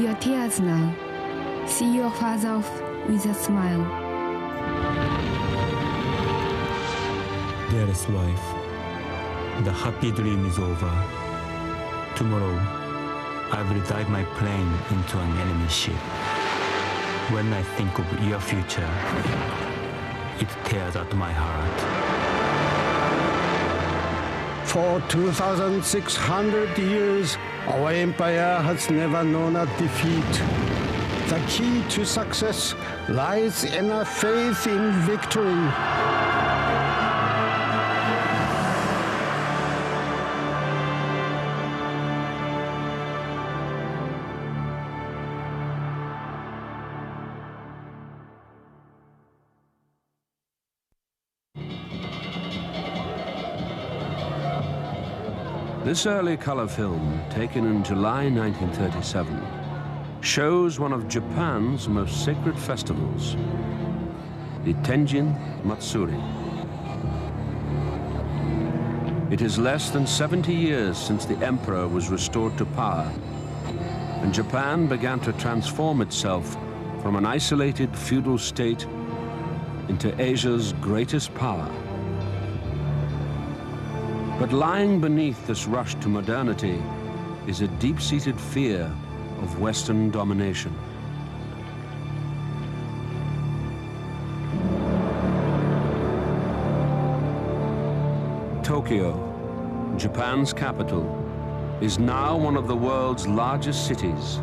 your tears now. See your father off with a smile. Dearest wife, the happy dream is over. Tomorrow, I will dive my plane into an enemy ship. When I think of your future, it tears at my heart. For 2,600 years, our empire has never known a defeat. The key to success lies in a faith in victory. This early color film, taken in July 1937, shows one of Japan's most sacred festivals, the Tenjin Matsuri. It is less than 70 years since the emperor was restored to power, and Japan began to transform itself from an isolated feudal state into Asia's greatest power. But lying beneath this rush to modernity is a deep-seated fear of Western domination. Tokyo, Japan's capital, is now one of the world's largest cities.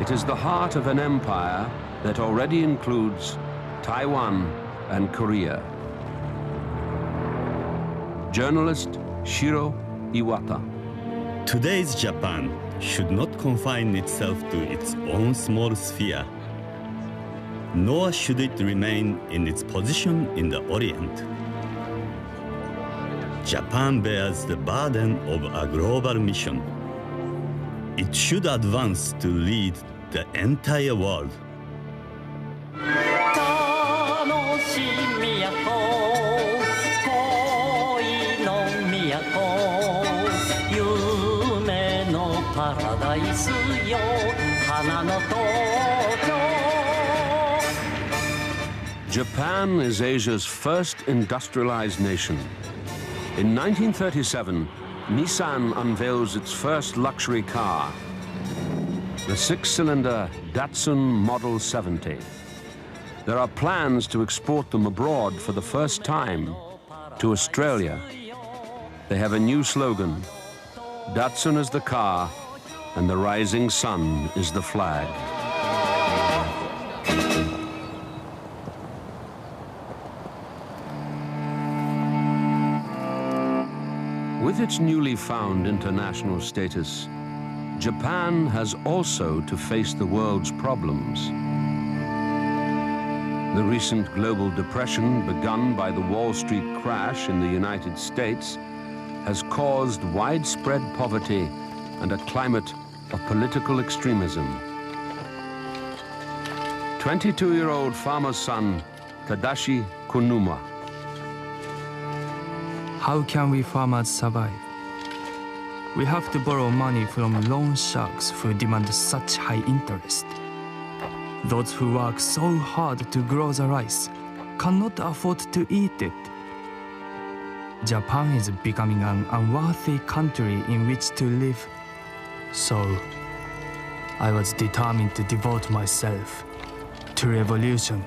It is the heart of an empire that already includes Taiwan and Korea. Journalist Shiro Iwata. Today's Japan should not confine itself to its own small sphere, nor should it remain in its position in the Orient. Japan bears the burden of a global mission. It should advance to lead the entire world. Japan is Asia's first industrialized nation. In 1937, Nissan unveils its first luxury car, the six-cylinder Datsun Model 70. There are plans to export them abroad for the first time to Australia. They have a new slogan: Datsun is the car, and the rising sun is the flag. With its newly found international status, Japan has also to face the world's problems. The recent global depression, begun by the Wall Street crash in the United States, has caused widespread poverty and a climate of political extremism. 22-year-old farmer's son, Tadashi Konuma. How can we farmers survive? We have to borrow money from loan sharks who demand such high interest. Those who work so hard to grow the rice cannot afford to eat it. Japan is becoming an unworthy country in which to live. So, I was determined to devote myself to revolution.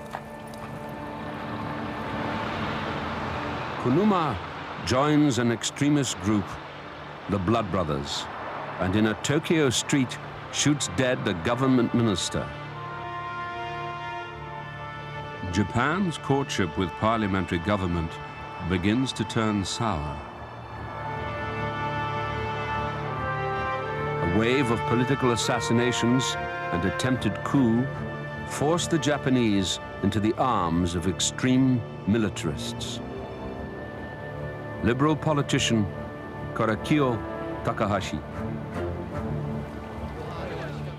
Konuma joins an extremist group, the Blood Brothers, and in a Tokyo street shoots dead a government minister. Japan's courtship with parliamentary government begins to turn sour. A wave of political assassinations and attempted coup forced the Japanese into the arms of extreme militarists. Liberal politician Korakio Takahashi.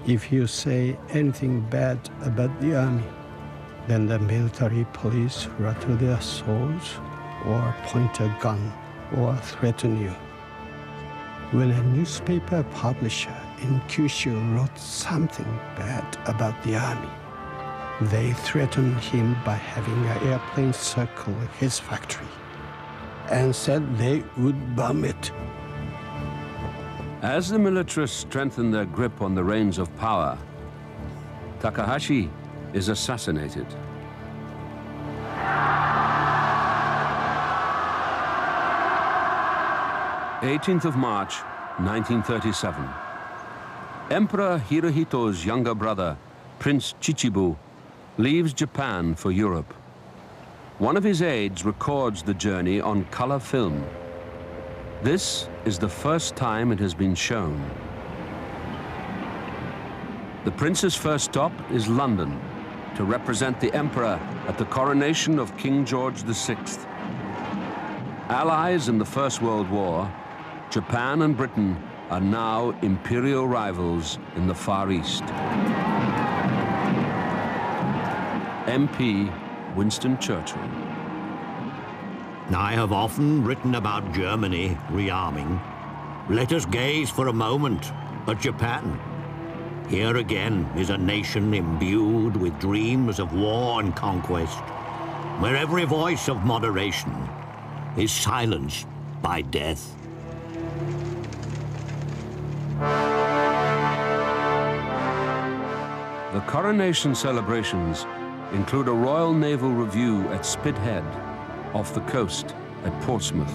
If you say anything bad about the army, then the military police rattle their swords or point a gun or threaten you. When a newspaper publisher in Kyushu wrote something bad about the army. They threatened him by having an airplane circle his factory and said they would bomb it. As the militarists strengthen their grip on the reins of power, Takahashi is assassinated. March 1937. Emperor Hirohito's younger brother, Prince Chichibu, leaves Japan for Europe. One of his aides records the journey on color film. This is the first time it has been shown. The prince's first stop is London to represent the emperor at the coronation of King George VI. Allies in the First World War, Japan and Britain are now imperial rivals in the Far East. MP Winston Churchill. I have often written about Germany rearming. Let us gaze for a moment at Japan. Here again is a nation imbued with dreams of war and conquest, where every voice of moderation is silenced by death. The coronation celebrations include a Royal Naval Review at Spithead, off the coast at Portsmouth.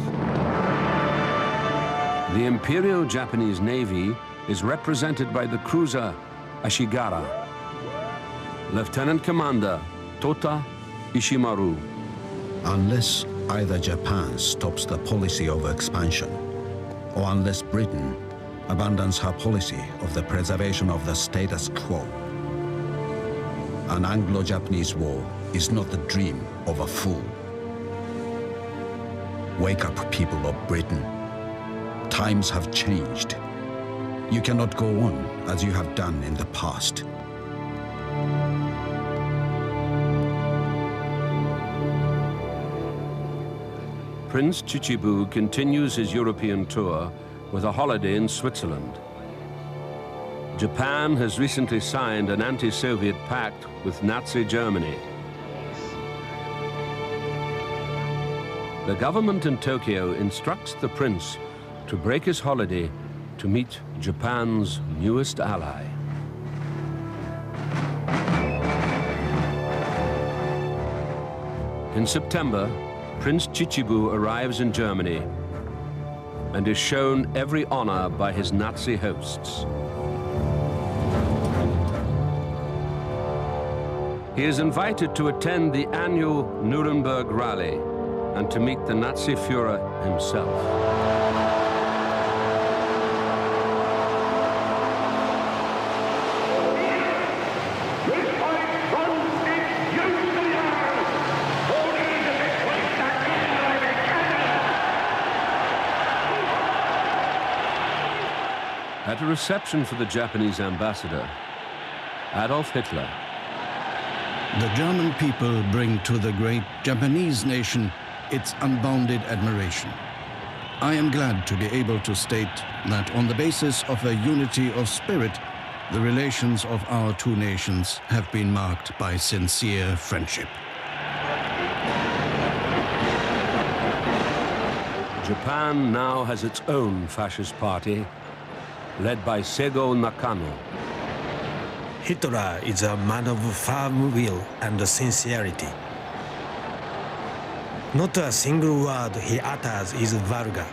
The Imperial Japanese Navy is represented by the cruiser Ashigara. Lieutenant Commander Tota Ishimaru. Unless either Japan stops the policy of expansion, or unless Britain abandons her policy of the preservation of the status quo, an Anglo-Japanese war is not the dream of a fool. Wake up, people of Britain. Times have changed. You cannot go on as you have done in the past. Prince Chichibu continues his European tour with a holiday in Switzerland. Japan has recently signed an anti-Soviet pact with Nazi Germany. The government in Tokyo instructs the prince to break his holiday to meet Japan's newest ally. In September, Prince Chichibu arrives in Germany and is shown every honor by his Nazi hosts. He is invited to attend the annual Nuremberg rally and to meet the Nazi Führer himself. At a reception for the Japanese ambassador, Adolf Hitler. The German people bring to the great Japanese nation its unbounded admiration. I am glad to be able to state that on the basis of a unity of spirit, the relations of our two nations have been marked by sincere friendship. Japan now has its own fascist party, led by Sego Nakano. Hitler is a man of firm will and sincerity. Not a single word he utters is vulgar.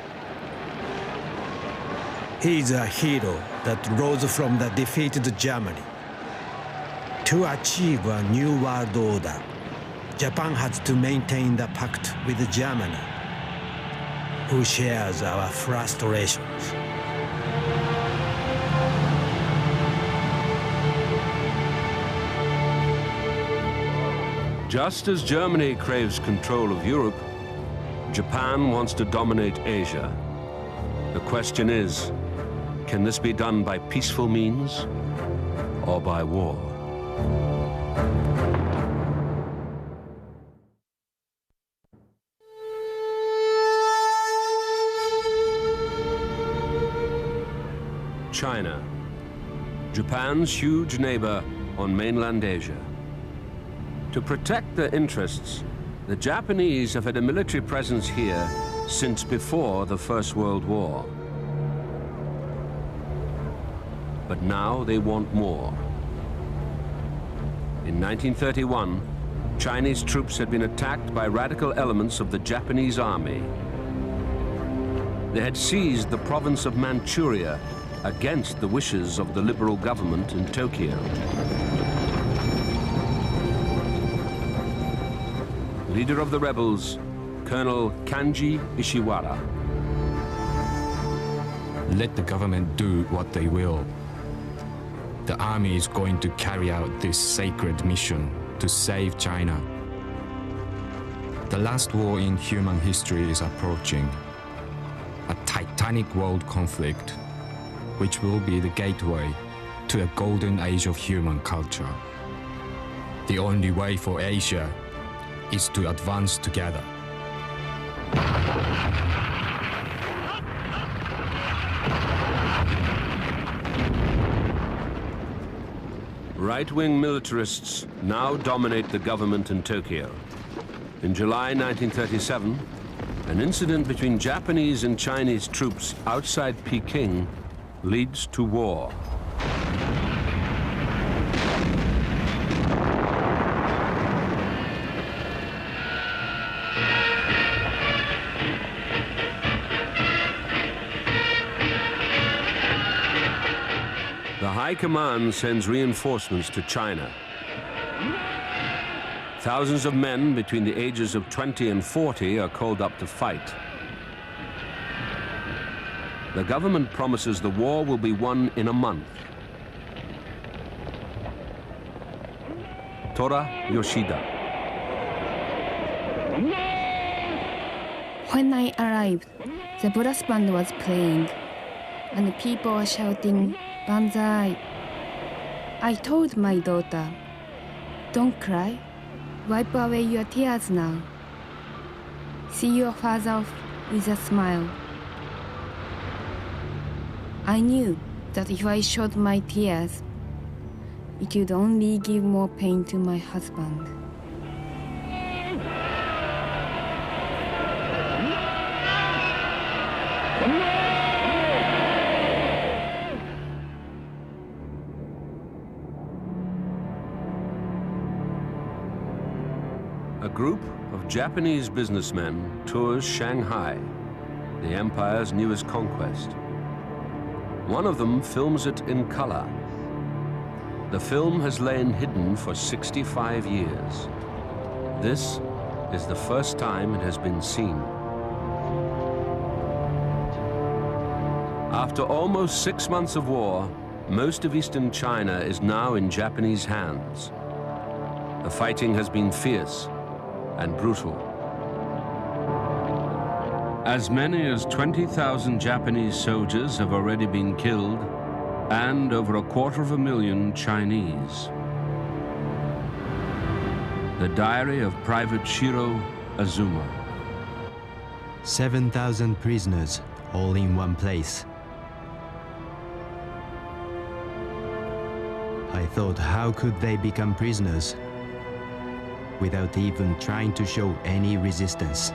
He is a hero that rose from the defeated Germany. To achieve a new world order, Japan has to maintain the pact with Germany, who shares our frustrations. Just as Germany craves control of Europe, Japan wants to dominate Asia. The question is, can this be done by peaceful means or by war? China, Japan's huge neighbor on mainland Asia. To protect their interests, the Japanese have had a military presence here since before the First World War. But now they want more. In 1931, Chinese troops had been attacked by radical elements of the Japanese army. They had seized the province of Manchuria against the wishes of the liberal government in Tokyo. Leader of the rebels, Colonel Kanji Ishiwara. Let the government do what they will. The army is going to carry out this sacred mission to save China. The last war in human history is approaching. A titanic world conflict, which will be the gateway to a golden age of human culture. The only way for Asia is to advance together. Right-wing militarists now dominate the government in Tokyo. In July 1937, an incident between Japanese and Chinese troops outside Peking leads to war. The High Command sends reinforcements to China. Thousands of men between the ages of 20 and 40 are called up to fight. The government promises the war will be won in a month. Tora Yoshida. When I arrived, the brass band was playing, and people were shouting, "Banzai." I told my daughter, "Don't cry. Wipe away your tears now. See your father off with a smile." I knew that if I showed my tears, it would only give more pain to my husband. A group of Japanese businessmen tours Shanghai, the empire's newest conquest. One of them films it in color. The film has lain hidden for 65 years. This is the first time it has been seen. After almost 6 months of war, most of eastern China is now in Japanese hands. The fighting has been fierce and brutal. As many as 20,000 Japanese soldiers have already been killed, and over 250,000 Chinese. The diary of Private Shiro Azuma. 7,000 prisoners, all in one place. I thought, how could they become prisoners without even trying to show any resistance?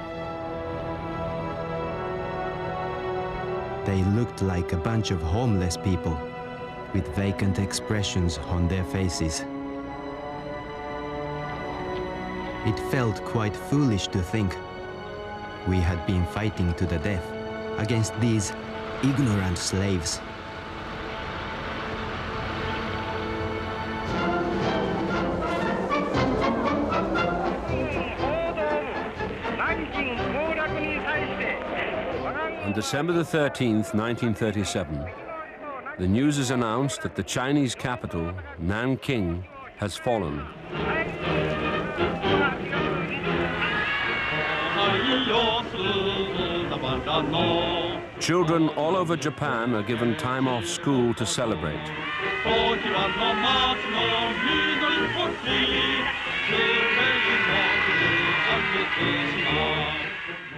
They looked like a bunch of homeless people with vacant expressions on their faces. It felt quite foolish to think we had been fighting to the death against these ignorant slaves. On December the 13th, 1937, the news is announced that the Chinese capital, Nanking, has fallen. Children all over Japan are given time off school to celebrate.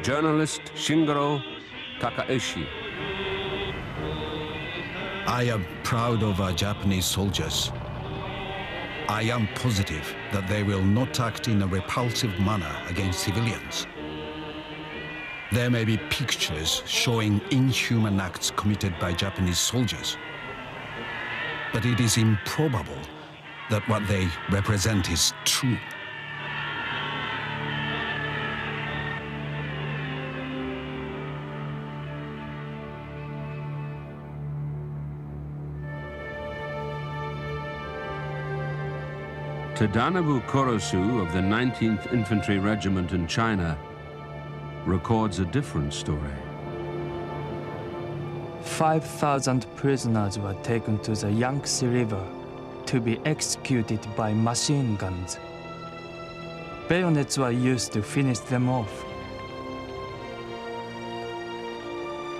Journalist Shingaro Takaeshi. I am proud of our Japanese soldiers. I am positive that they will not act in a repulsive manner against civilians. There may be pictures showing inhuman acts committed by Japanese soldiers, but it is improbable that what they represent is true. Tadanobu Korosu of the 19th Infantry Regiment in China records a different story. 5,000 prisoners were taken to the Yangtze River to be executed by machine guns. Bayonets were used to finish them off.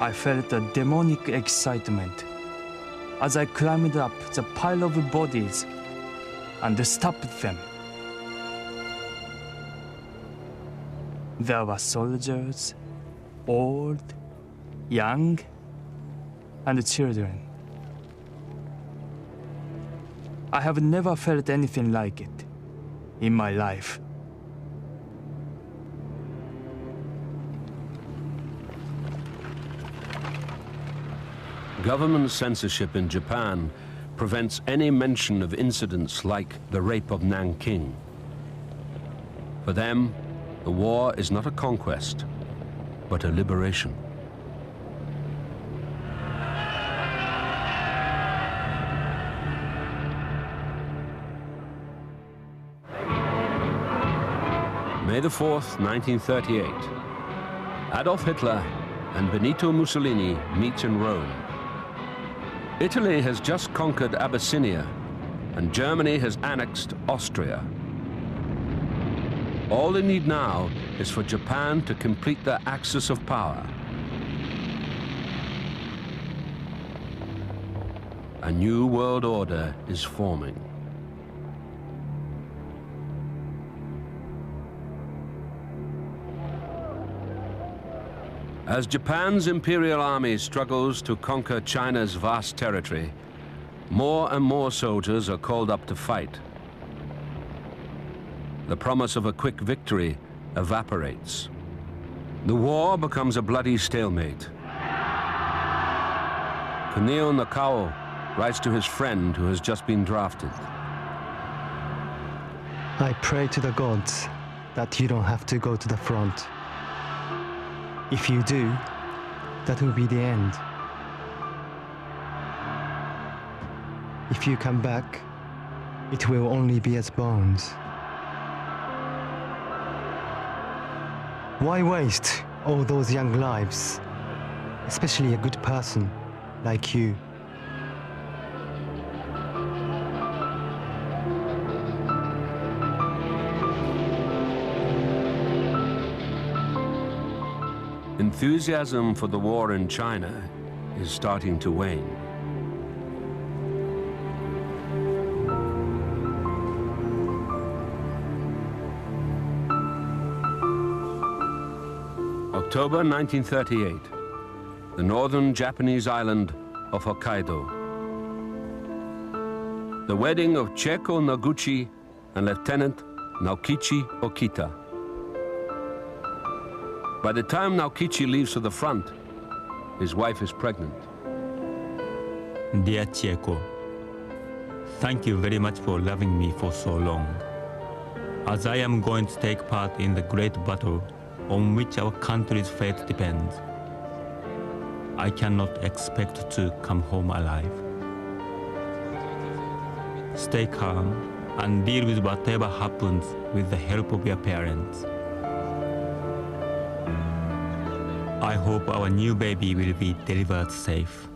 I felt a demonic excitement as I climbed up the pile of bodies and stopped them. There were soldiers, old, young, and children. I have never felt anything like it in my life. Government censorship in Japan prevents any mention of incidents like the rape of Nanking. For them, the war is not a conquest, but a liberation. May the 4th, 1938. Adolf Hitler and Benito Mussolini meet in Rome. Italy has just conquered Abyssinia, and Germany has annexed Austria. All they need now is for Japan to complete their axis of power. A new world order is forming. As Japan's Imperial Army struggles to conquer China's vast territory, more and more soldiers are called up to fight. The promise of a quick victory evaporates. The war becomes a bloody stalemate. Kunio Nakao writes to his friend who has just been drafted. I pray to the gods that you don't have to go to the front. If you do, that will be the end. If you come back, it will only be as bones. Why waste all those young lives, especially a good person like you? Enthusiasm for the war in China is starting to wane. October 1938, the northern Japanese island of Hokkaido. The wedding of Cheko Noguchi and Lieutenant Naokichi Okita. By the time Naokichi leaves for the front, his wife is pregnant. Dear Chieko, thank you very much for loving me for so long. As I am going to take part in the great battle on which our country's fate depends, I cannot expect to come home alive. Stay calm and deal with whatever happens with the help of your parents. I hope our new baby will be delivered safe.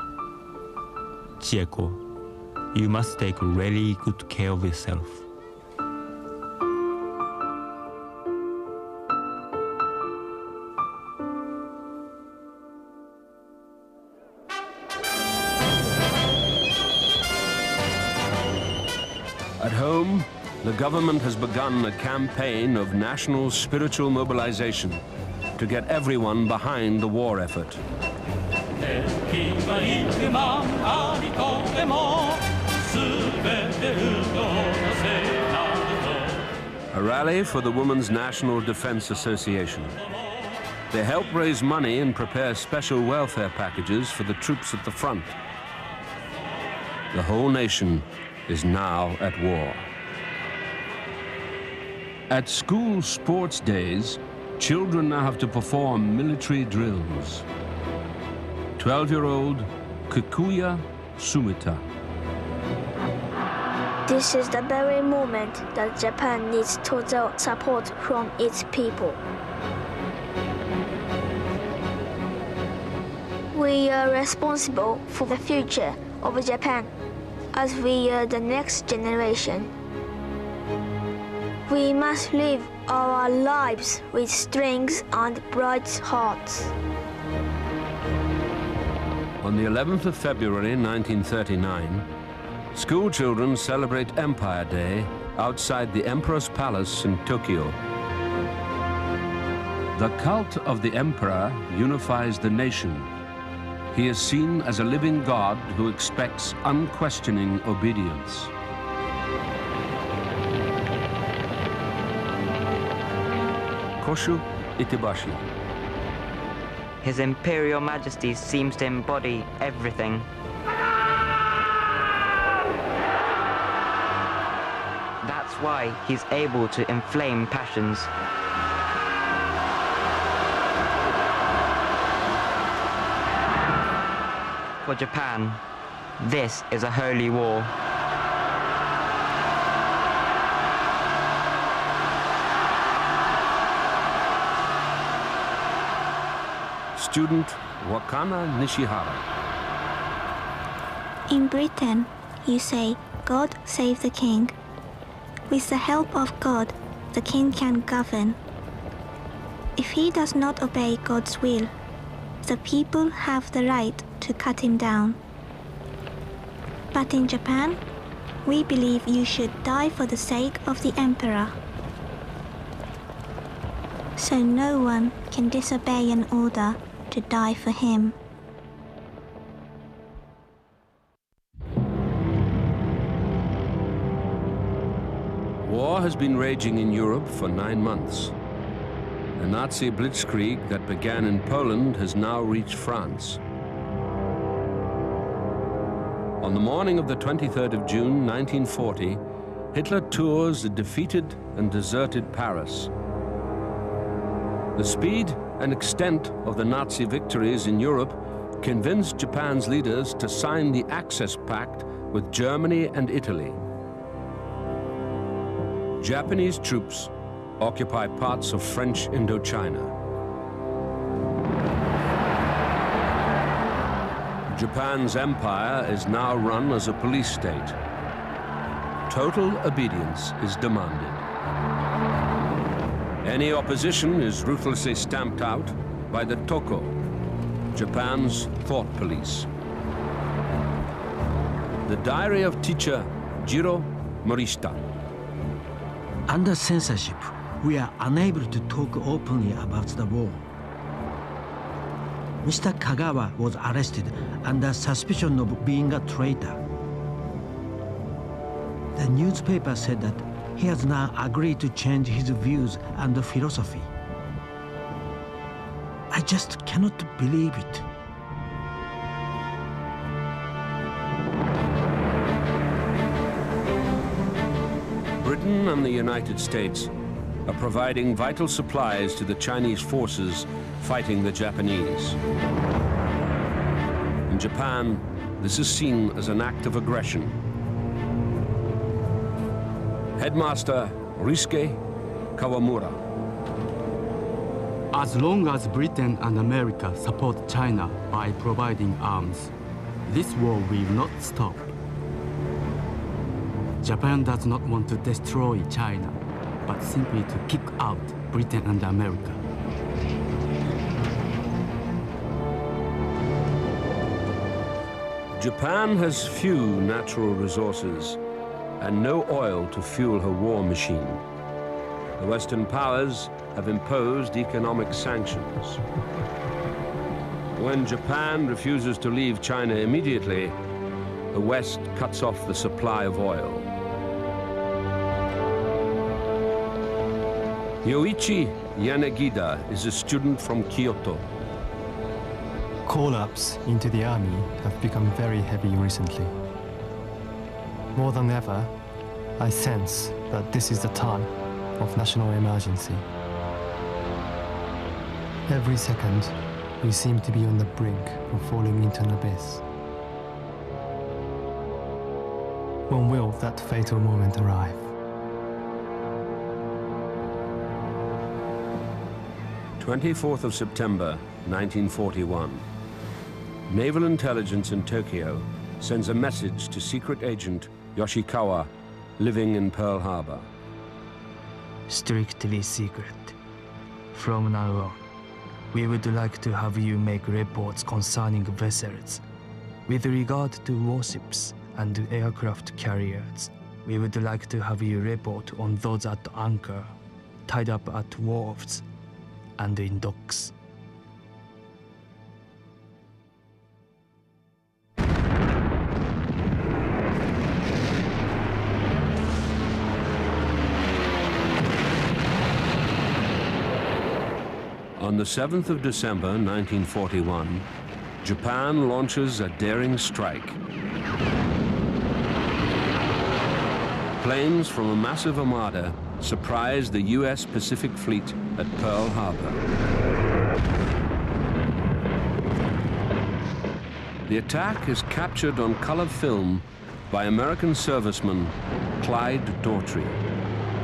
Chieko, you must take really good care of yourself. At home, the government has begun a campaign of national spiritual mobilization to get everyone behind the war effort. A rally for the Women's National Defense Association. They help raise money and prepare special welfare packages for the troops at the front. The whole nation is now at war. At school sports days, children now have to perform military drills. 12-year-old Kikuya Sumita. This is the very moment that Japan needs total support from its people. We are responsible for the future of Japan, as we are the next generation. We must live our lives with strength and bright hearts. On the 11th of February 1939, school children celebrate Empire Day outside the Emperor's Palace in Tokyo. The cult of the Emperor unifies the nation. He is seen as a living God who expects unquestioning obedience. Koshu Itebashi. His Imperial Majesty seems to embody everything. That's why he's able to inflame passions. For Japan, this is a holy war. Student Wakana Nishihara. In Britain, you say, God save the king. With the help of God, the king can govern. If he does not obey God's will, the people have the right to cut him down. But in Japan, we believe you should die for the sake of the emperor. So no one can disobey an order to die for him. War has been raging in Europe for 9 months. The Nazi blitzkrieg that began in Poland has now reached France. On the morning of the 23rd of June, 1940, Hitler tours a defeated and deserted Paris. The speed and extent of the Nazi victories in Europe convinced Japan's leaders to sign the Access Pact with Germany and Italy. Japanese troops occupy parts of French Indochina. Japan's empire is now run as a police state. Total obedience is demanded. Any opposition is ruthlessly stamped out by the Toko, Japan's thought police. The diary of teacher Jiro Morishita. Under censorship, we are unable to talk openly about the war. Mr. Kagawa was arrested under suspicion of being a traitor. The newspaper said that he has now agreed to change his views and philosophy. I just cannot believe it. Britain and the United States are providing vital supplies to the Chinese forces fighting the Japanese. In Japan, this is seen as an act of aggression. Headmaster Risuke Kawamura. As long as Britain and America support China by providing arms, this war will not stop. Japan does not want to destroy China, but simply to kick out Britain and America. Japan has few natural resources and no oil to fuel her war machine. The Western powers have imposed economic sanctions. When Japan refuses to leave China immediately, the West cuts off the supply of oil. Yoichi Yanagida is a student from Kyoto. Call-ups into the army have become very heavy recently. More than ever, I sense that this is the time of national emergency. Every second, we seem to be on the brink of falling into an abyss. When will that fatal moment arrive? "24th September, 1941. Naval intelligence in Tokyo sends a message to secret agent Yoshikawa, living in Pearl Harbor. Strictly secret. From now on, we would like to have you make reports concerning vessels. With regard to warships and aircraft carriers, we would like to have you report on those at anchor, tied up at wharves, and in docks. On the 7th of December, 1941, Japan launches a daring strike. Planes from a massive armada surprise the U.S. Pacific Fleet at Pearl Harbor. The attack is captured on color film by American serviceman Clyde Daughtry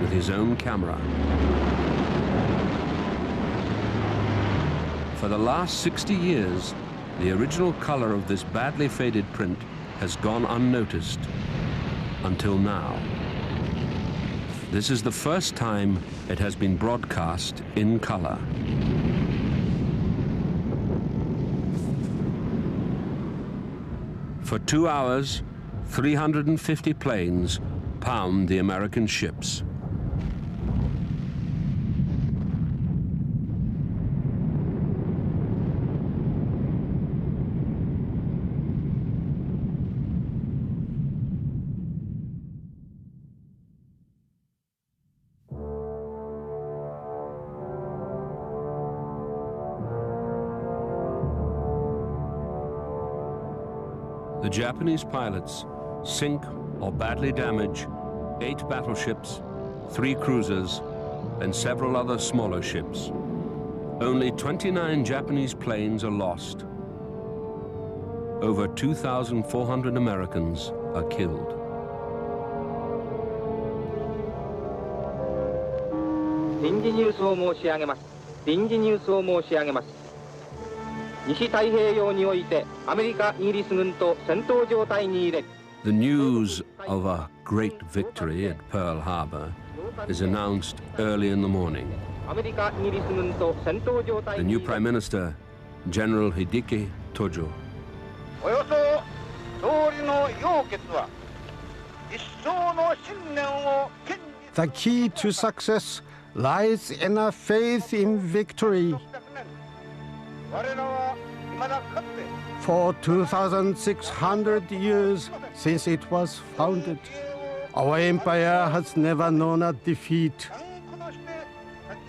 with his own camera. For the last 60 years, the original color of this badly faded print has gone unnoticed until now. This is the first time it has been broadcast in color. For 2 hours, 350 planes pound the American ships. The Japanese pilots sink or badly damage 8 battleships, 3 cruisers, and several other smaller ships. Only 29 Japanese planes are lost. Over 2,400 Americans are killed. The news of a great victory at Pearl Harbor is announced early in the morning. The new Prime Minister, General Hideki Tojo. The key to success lies in a faith in victory. For 2,600 years since it was founded, our empire has never known a defeat.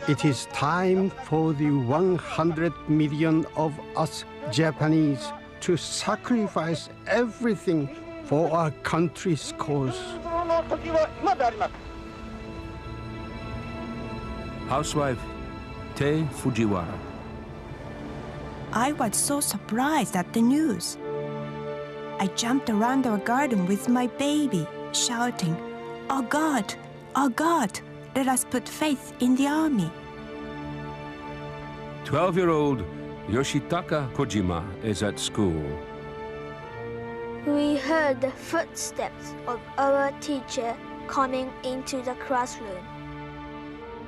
It is time for the 100 million of us Japanese to sacrifice everything for our country's cause. Housewife Tei Fujiwara. I was so surprised at the news. I jumped around our garden with my baby, shouting, "Oh God, oh God, let us put faith in the army." 12-year-old Yoshitaka Kojima is at school. We heard the footsteps of our teacher coming into the classroom.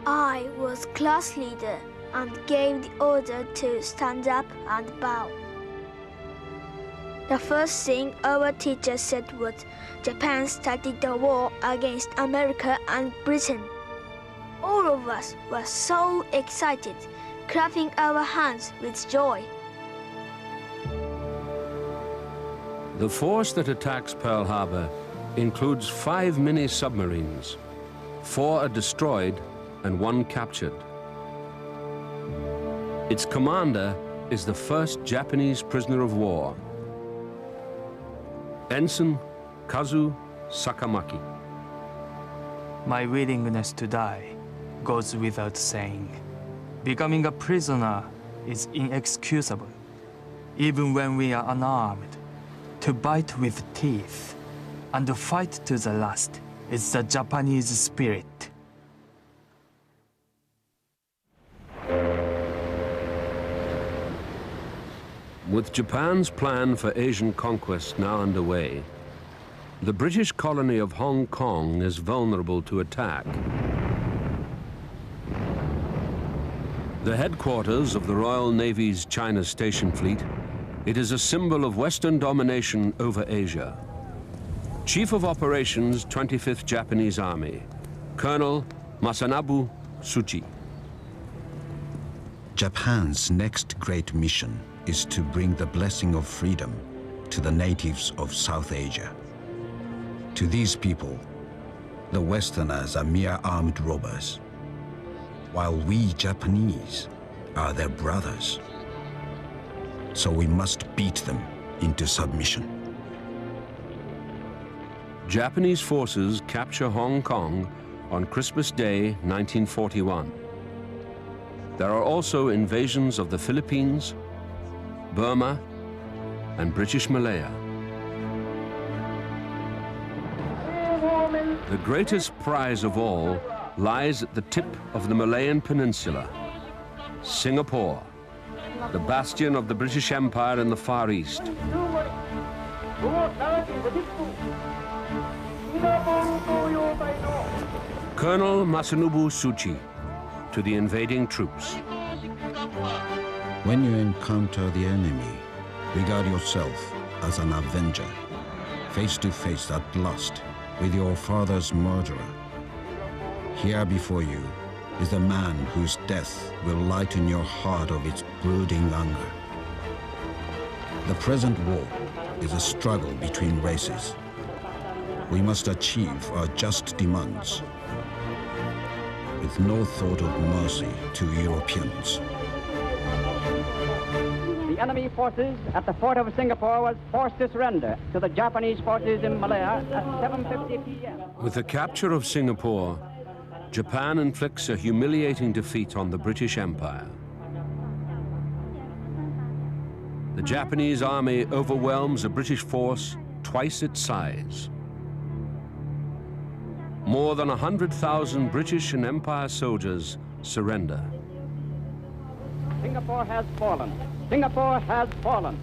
I was class leader and gave the order to stand up and bow. The first thing our teacher said was Japan started the war against America and Britain. All of us were so excited, clapping our hands with joy. The force that attacks Pearl Harbor includes 5 mini-submarines. 4 are destroyed and 1 captured. Its commander is the first Japanese prisoner of war, Ensign Kazu Sakamaki. My willingness to die goes without saying. Becoming a prisoner is inexcusable, even when we are unarmed. To bite with teeth and to fight to the last is the Japanese spirit. With Japan's plan for Asian conquest now underway, the British colony of Hong Kong is vulnerable to attack. The headquarters of the Royal Navy's China Station Fleet, it is a symbol of Western domination over Asia. Chief of Operations, 25th Japanese Army, Colonel Masanobu Tsuchi. Japan's next great mission is to bring the blessing of freedom to the natives of South Asia. To these people, the Westerners are mere armed robbers, while we Japanese are their brothers. So we must beat them into submission. Japanese forces capture Hong Kong on Christmas Day, 1941. There are also invasions of the Philippines, Burma, and British Malaya. The greatest prize of all lies at the tip of the Malayan Peninsula, Singapore, the bastion of the British Empire in the Far East. Colonel Masanobu Tsuchi to the invading troops. When you encounter the enemy, regard yourself as an avenger, face to face at last with your father's murderer. Here before you is the man whose death will lighten your heart of its brooding anger. The present war is a struggle between races. We must achieve our just demands with no thought of mercy to Europeans. The enemy forces at the fort of Singapore was forced to surrender to the Japanese forces in Malaya at 7:50 p.m. With the capture of Singapore, Japan inflicts a humiliating defeat on the British Empire. The Japanese army overwhelms a British force twice its size. More than 100,000 British and Empire soldiers surrender. Singapore has fallen. Singapore has fallen.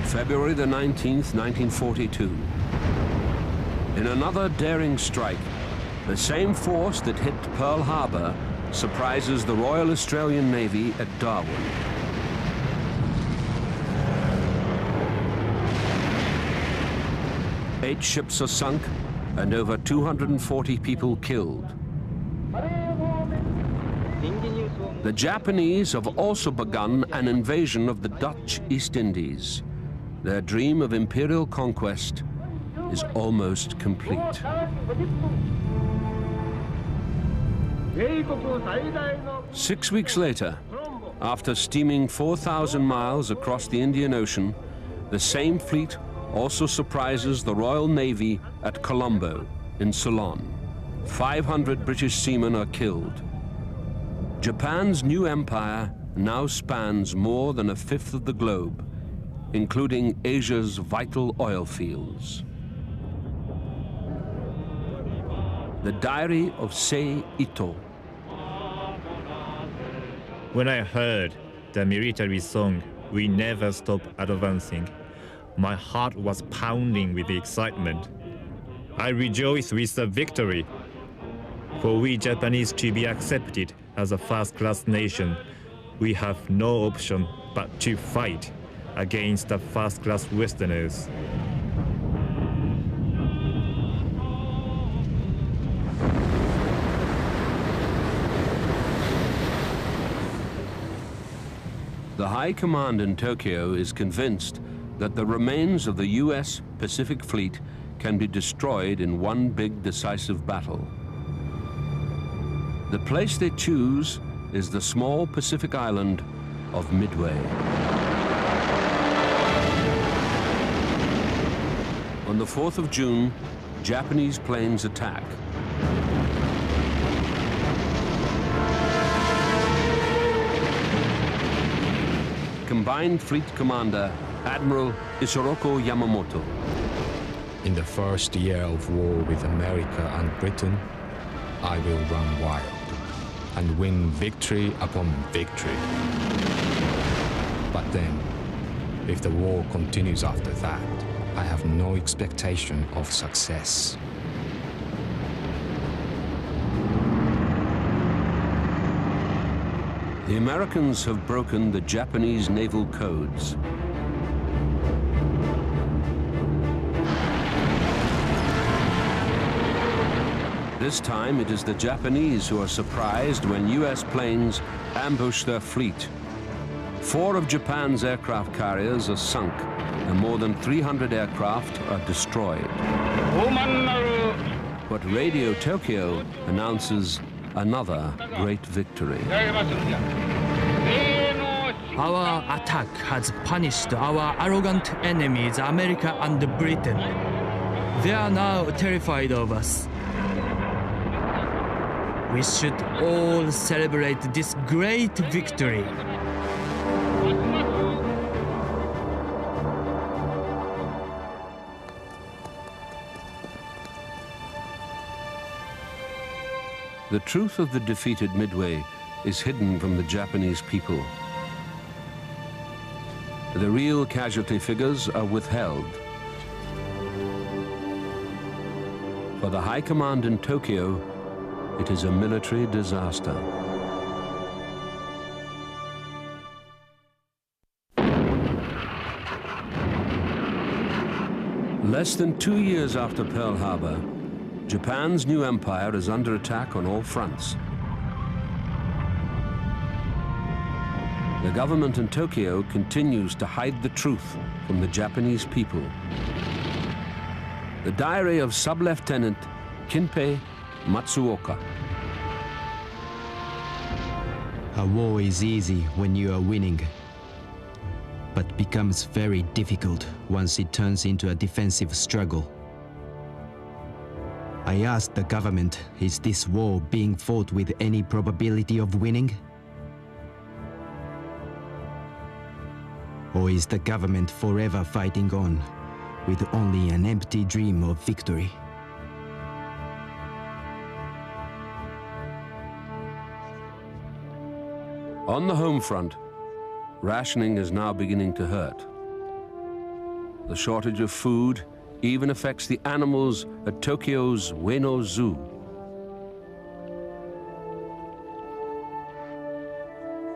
February the 19th, 1942. In another daring strike, the same force that hit Pearl Harbor surprises the Royal Australian Navy at Darwin. Eight ships are sunk and over 240 people killed. The Japanese have also begun an invasion of the Dutch East Indies. Their dream of imperial conquest is almost complete. Six weeks later, after steaming 4,000 miles across the Indian Ocean, the same fleet also surprises the Royal Navy at Colombo in Ceylon. 500 British seamen are killed. Japan's new empire now spans more than 1/5 of the globe, including Asia's vital oil fields. The Diary of Sei Ito. When I heard the military song, "We Never Stop Advancing," my heart was pounding with excitement. I rejoiced with the victory. For we Japanese to be accepted as a first-class nation, we have no option but to fight against the first-class Westerners. The High Command in Tokyo is convinced that the remains of the US Pacific Fleet can be destroyed in one big decisive battle. The place they choose is the small Pacific island of Midway. On the 4th of June, Japanese planes attack. Combined Fleet Commander Admiral Isoroku Yamamoto. In the first year of war with America and Britain, I will run wild and win victory upon victory. But then, if the war continues after that, I have no expectation of success. The Americans have broken the Japanese naval codes. This time it is the Japanese who are surprised when US planes ambush their fleet. 4 of Japan's aircraft carriers are sunk and more than 300 aircraft are destroyed. But Radio Tokyo announces another great victory. Our attack has punished our arrogant enemies, America and Britain. They are now terrified of us. We should all celebrate this great victory. The truth of the defeated Midway is hidden from the Japanese people. The real casualty figures are withheld. For the High Command in Tokyo, it is a military disaster. Less than 2 years after Pearl Harbor, Japan's new empire is under attack on all fronts. The government in Tokyo continues to hide the truth from the Japanese people. The diary of Sub-Lieutenant Kinpei Matsuoka. A war is easy when you are winning, but becomes very difficult once it turns into a defensive struggle. I asked the government, is this war being fought with any probability of winning? Or is the government forever fighting on with only an empty dream of victory? On the home front, rationing is now beginning to hurt. The shortage of food even affects the animals at Tokyo's Ueno Zoo.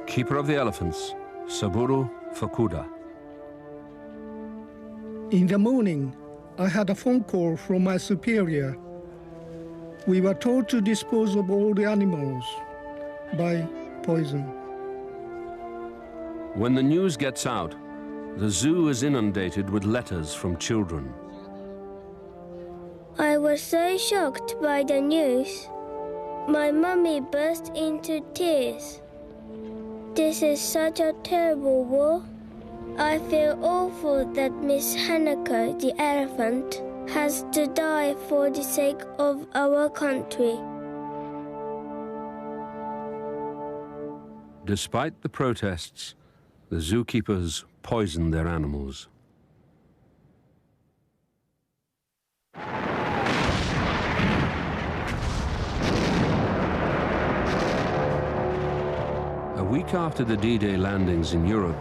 Keeper of the elephants, Saburo Fukuda. In the morning, I had a phone call from my superior. We were told to dispose of all the animals by poison. When the news gets out, the zoo is inundated with letters from children. I was so shocked by the news. My mummy burst into tears. This is such a terrible war. I feel awful that Miss Hanako, the elephant, has to die for the sake of our country. Despite the protests, the zookeepers poison their animals. A week after the D-Day landings in Europe,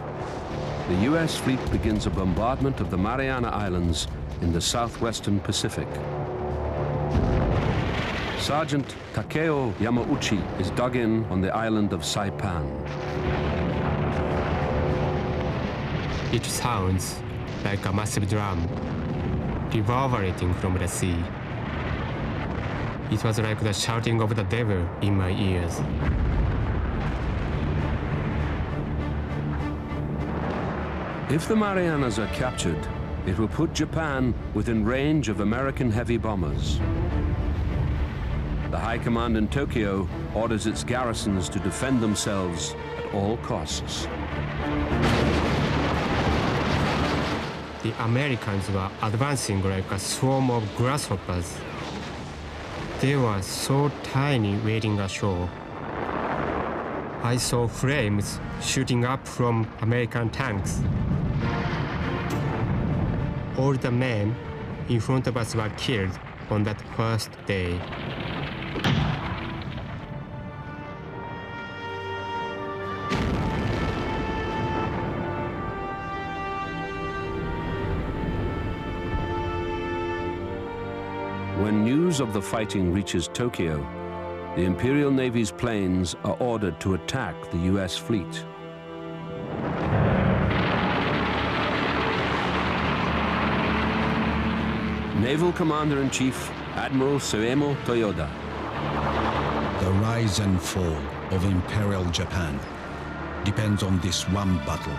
the US fleet begins a bombardment of the Mariana Islands in the southwestern Pacific. Sergeant Takeo Yamauchi is dug in on the island of Saipan. It sounds like a massive drum reverberating from the sea. It was like the shouting of the devil in my ears. If the Marianas are captured, it will put Japan within range of American heavy bombers. The High Command in Tokyo orders its garrisons to defend themselves at all costs. The Americans were advancing like a swarm of grasshoppers. They were so tiny waiting ashore. I saw flames shooting up from American tanks. All the men in front of us were killed on that first day. When news of the fighting reaches Tokyo, the Imperial Navy's planes are ordered to attack the US fleet. Naval Commander-in-Chief Admiral Suemo Toyoda. The rise and fall of Imperial Japan depends on this one battle.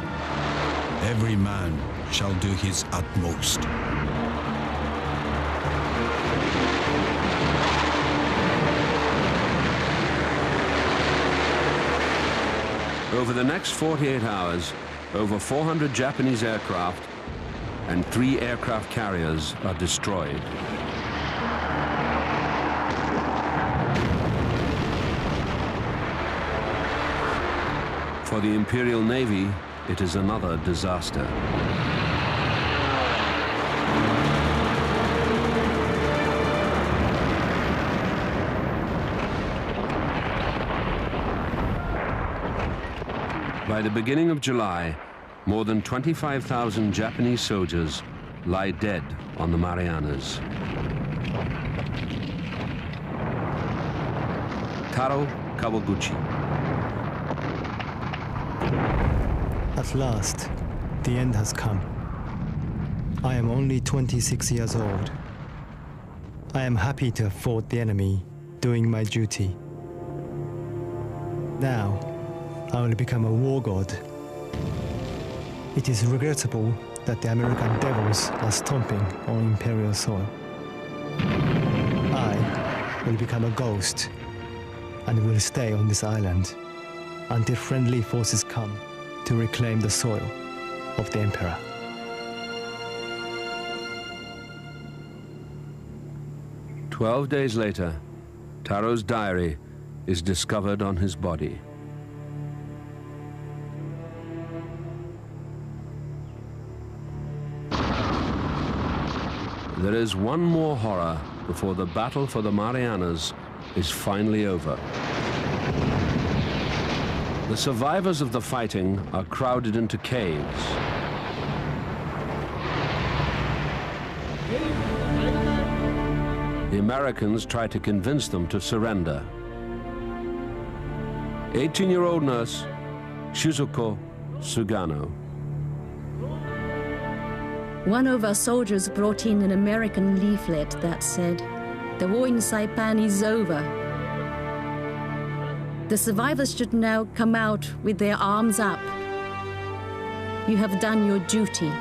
Every man shall do his utmost. Over the next 48 hours, over 400 Japanese aircraft and 3 aircraft carriers are destroyed. For the Imperial Navy, it is another disaster. By the beginning of July, more than 25,000 Japanese soldiers lie dead on the Marianas. Taro Kawaguchi. At last, the end has come. I am only 26 years old. I am happy to have fought the enemy, doing my duty. Now, I will become a war god. It is regrettable that the American devils are stomping on Imperial soil. I will become a ghost and will stay on this island until friendly forces come to reclaim the soil of the Emperor. "12 days later, Taro's diary is discovered on his body. There is one more horror before the battle for the Marianas is finally over. The survivors of the fighting are crowded into caves. The Americans try to convince them to surrender. 18-year-old nurse Shizuko Sugano. One of our soldiers brought in an American leaflet that said, "The war in Saipan is over. The survivors should now come out with their arms up. You have done your duty."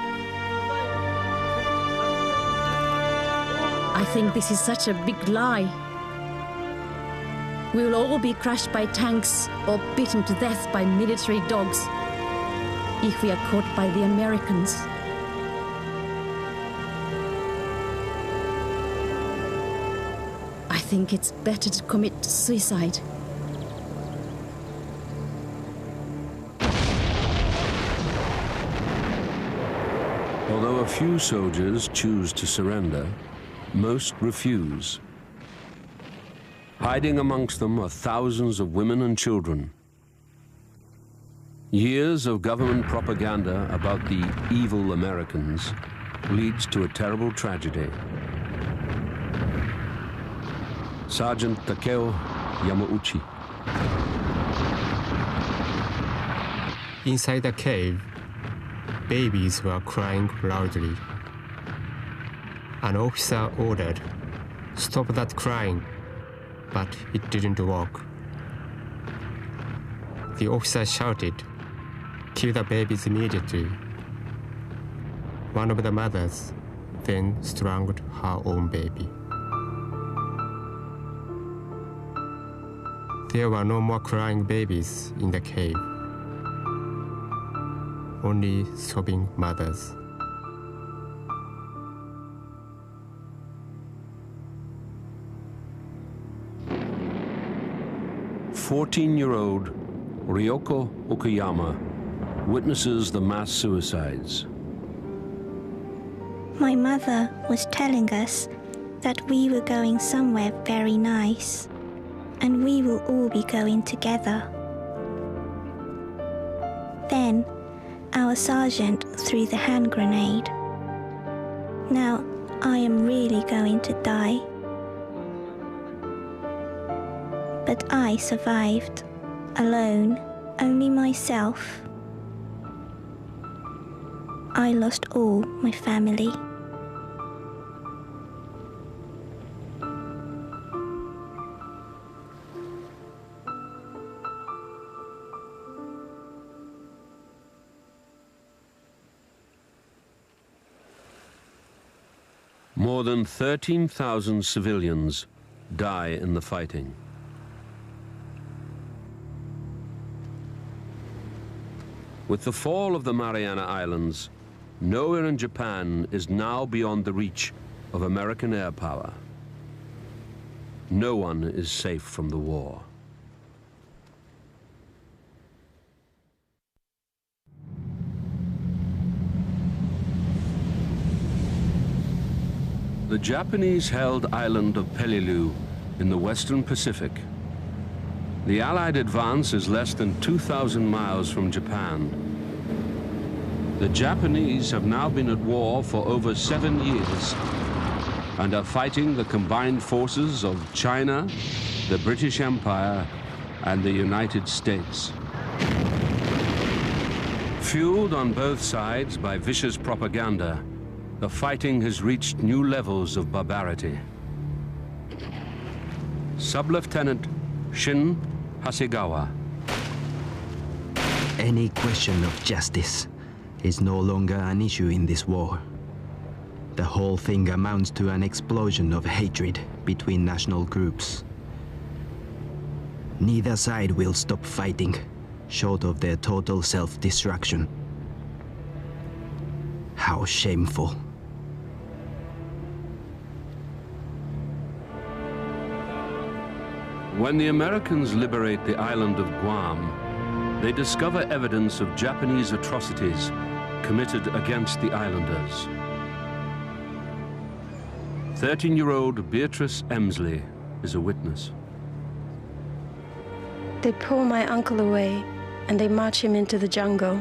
I think this is such a big lie. We will all be crushed by tanks or beaten to death by military dogs if we are caught by the Americans. I think it's better to commit suicide. Although a few soldiers choose to surrender, most refuse. Hiding amongst them are thousands of women and children. Years of government propaganda about the evil Americans leads to a terrible tragedy. Sergeant Takeo Yamauchi. Inside the cave, babies were crying loudly. An officer ordered, "Stop that crying," but it didn't work. The officer shouted, "Kill the babies immediately," One of the mothers then strangled her own baby. There were no more crying babies in the cave, only sobbing mothers. "14-year-old Ryoko Okayama witnesses the mass suicides. My mother was telling us that we were going somewhere very nice, and we will all be going together. Then, our sergeant threw the hand grenade. Now, I am really going to die. But I survived, alone, only myself. I lost all my family. More than 13,000 civilians die in the fighting. With the fall of the Mariana Islands, nowhere in Japan is now beyond the reach of American air power. No one is safe from the war. The Japanese-held island of Peleliu in the Western Pacific. The Allied advance is less than 2,000 miles from Japan. The Japanese have now been at war for over 7 years and are fighting the combined forces of China, the British Empire, and the United States. Fueled on both sides by vicious propaganda, the fighting has reached new levels of barbarity. Sub-Lieutenant Shin Hasegawa. Any question of justice is no longer an issue in this war. The whole thing amounts to an explosion of hatred between national groups. Neither side will stop fighting, short of their total self-destruction. How shameful. When the Americans liberate the island of Guam, they discover evidence of Japanese atrocities committed against the islanders. 13-year-old Beatrice Emsley is a witness. They pull my uncle away and they march him into the jungle.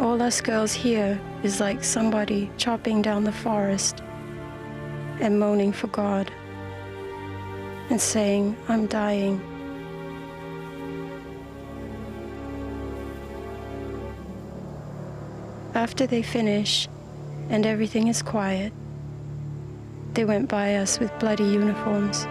All us girls hear is like somebody chopping down the forest and moaning for God and saying, "I'm dying." After they finish and everything is quiet, they went by us with bloody uniforms.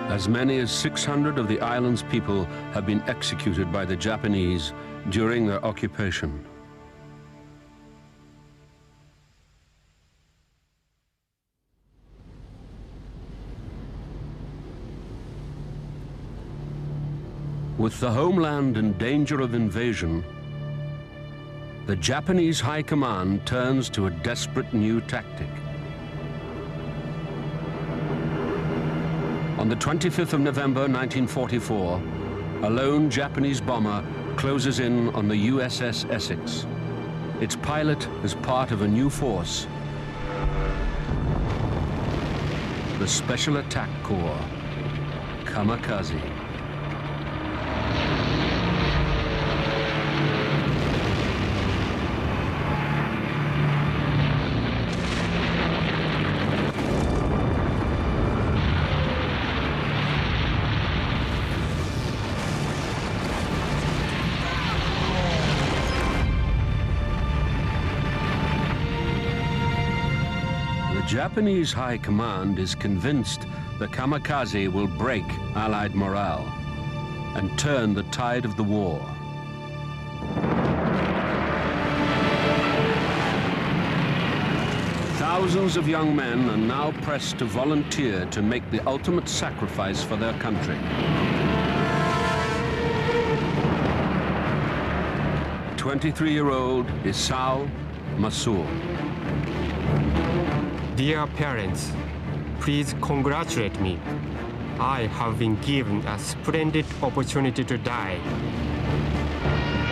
As many as 600 of the island's people have been executed by the Japanese during their occupation. With the homeland in danger of invasion, the Japanese High Command turns to a desperate new tactic. On the 25th of November 1944, a lone Japanese bomber closes in on the USS Essex. Its pilot is part of a new force, the Special Attack Corps, Kamikaze. The Japanese High Command is convinced the kamikaze will break Allied morale. and turn the tide of the war. Thousands of young men are now pressed to volunteer to make the ultimate sacrifice for their country. 23-year-old Isao Masul. Dear parents, please congratulate me. I have been given a splendid opportunity to die.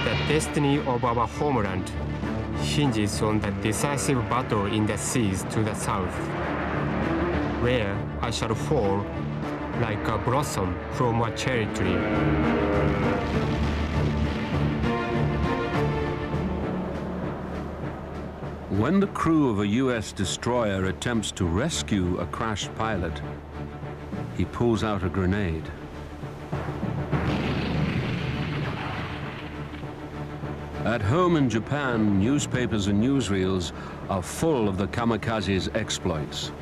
The destiny of our homeland hinges on the decisive battle in the seas to the south, where I shall fall like a blossom from a cherry tree. When the crew of a US destroyer attempts to rescue a crashed pilot, he pulls out a grenade. At home in Japan, newspapers and newsreels are full of the kamikazes' exploits.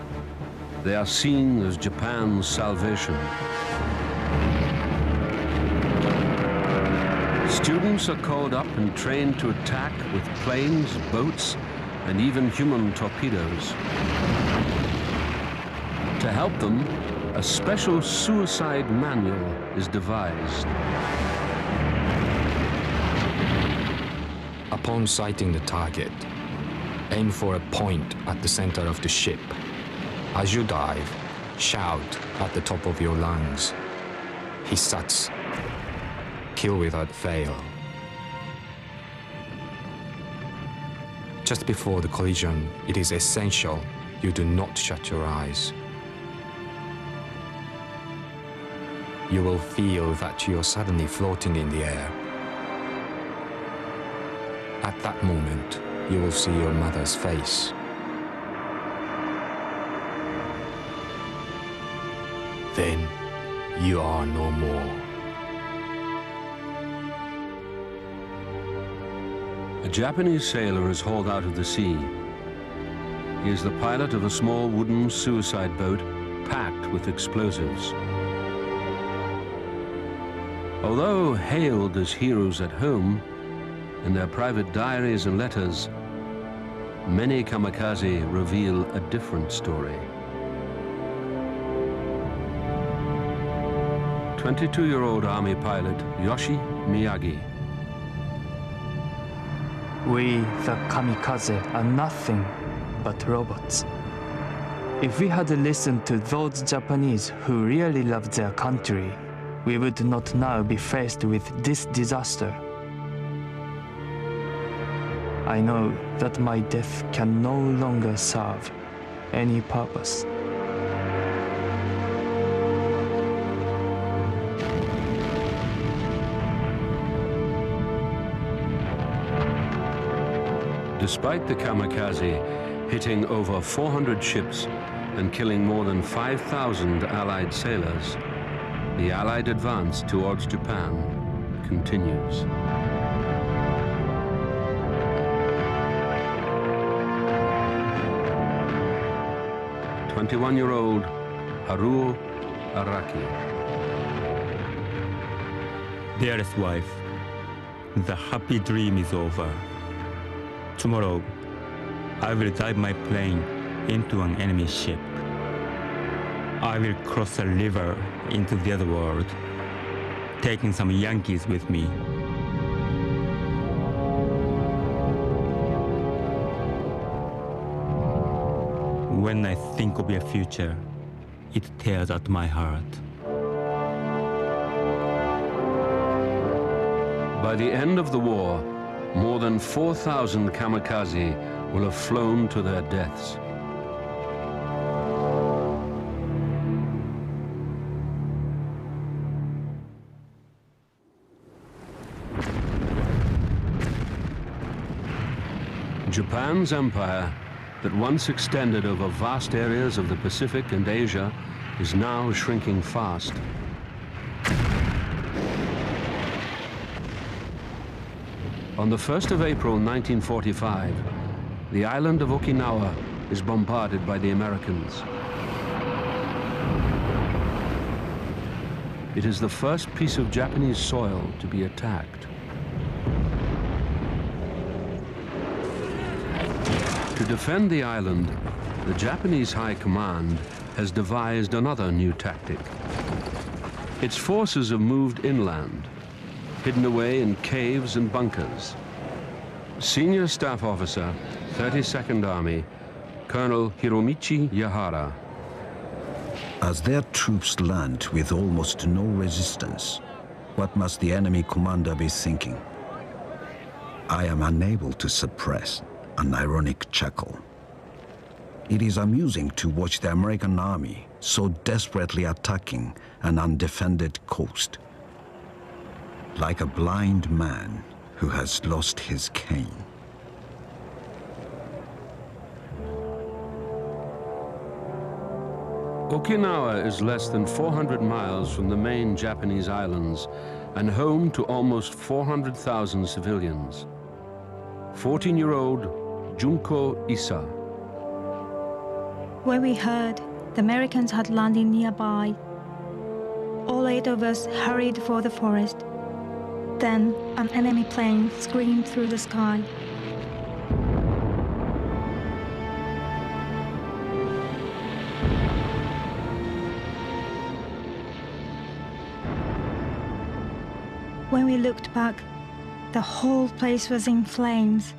They are seen as Japan's salvation. Students are called up and trained to attack with planes, boats, and even human torpedoes. To help them, a special suicide manual is devised. Upon sighting the target, aim for a point at the center of the ship. As you dive, shout at the top of your lungs, "Hissatsu! Kill without fail." Just before the collision, it is essential you do not shut your eyes. You will feel that you are suddenly floating in the air. At that moment, you will see your mother's face. Then, you are no more. A Japanese sailor is hauled out of the sea. He is the pilot of a small wooden suicide boat packed with explosives. Although hailed as heroes at home, in their private diaries and letters, many kamikaze reveal a different story. 22-year-old Army pilot Yoshi Miyagi. We, the kamikaze, are nothing but robots. If we had listened to those Japanese who really loved their country, we would not now be faced with this disaster. I know that my death can no longer serve any purpose. Despite the kamikaze hitting over 400 ships and killing more than 5,000 Allied sailors, the Allied advance towards Japan continues. "21-year-old Haruo Araki. Dearest wife, the happy dream is over. Tomorrow, I will dive my plane into an enemy ship. I will cross a river into the other world, taking some Yankees with me. When I think of your future, it tears at my heart." By the end of the war, more than 4,000 kamikaze will have flown to their deaths. Japan's empire, that once extended over vast areas of the Pacific and Asia, is now shrinking fast. On the 1st of April 1945, the island of Okinawa is bombarded by the Americans. It is the first piece of Japanese soil to be attacked. To defend the island, the Japanese High Command has devised another new tactic. Its forces have moved inland, hidden away in caves and bunkers. Senior Staff Officer, 32nd Army, Colonel Hiromichi Yahara. As their troops land with almost no resistance, what must the enemy commander be thinking? I am unable to suppress an ironic chuckle. It is amusing to watch the American army so desperately attacking an undefended coast. Like a blind man who has lost his cane. Okinawa is less than 400 miles from the main Japanese islands and home to almost 400,000 civilians. 14-year-old Junko Issa. When we heard the Americans had landed nearby, all 8 of us hurried for the forest. Then an enemy plane screamed through the sky. When we looked back, the whole place was in flames.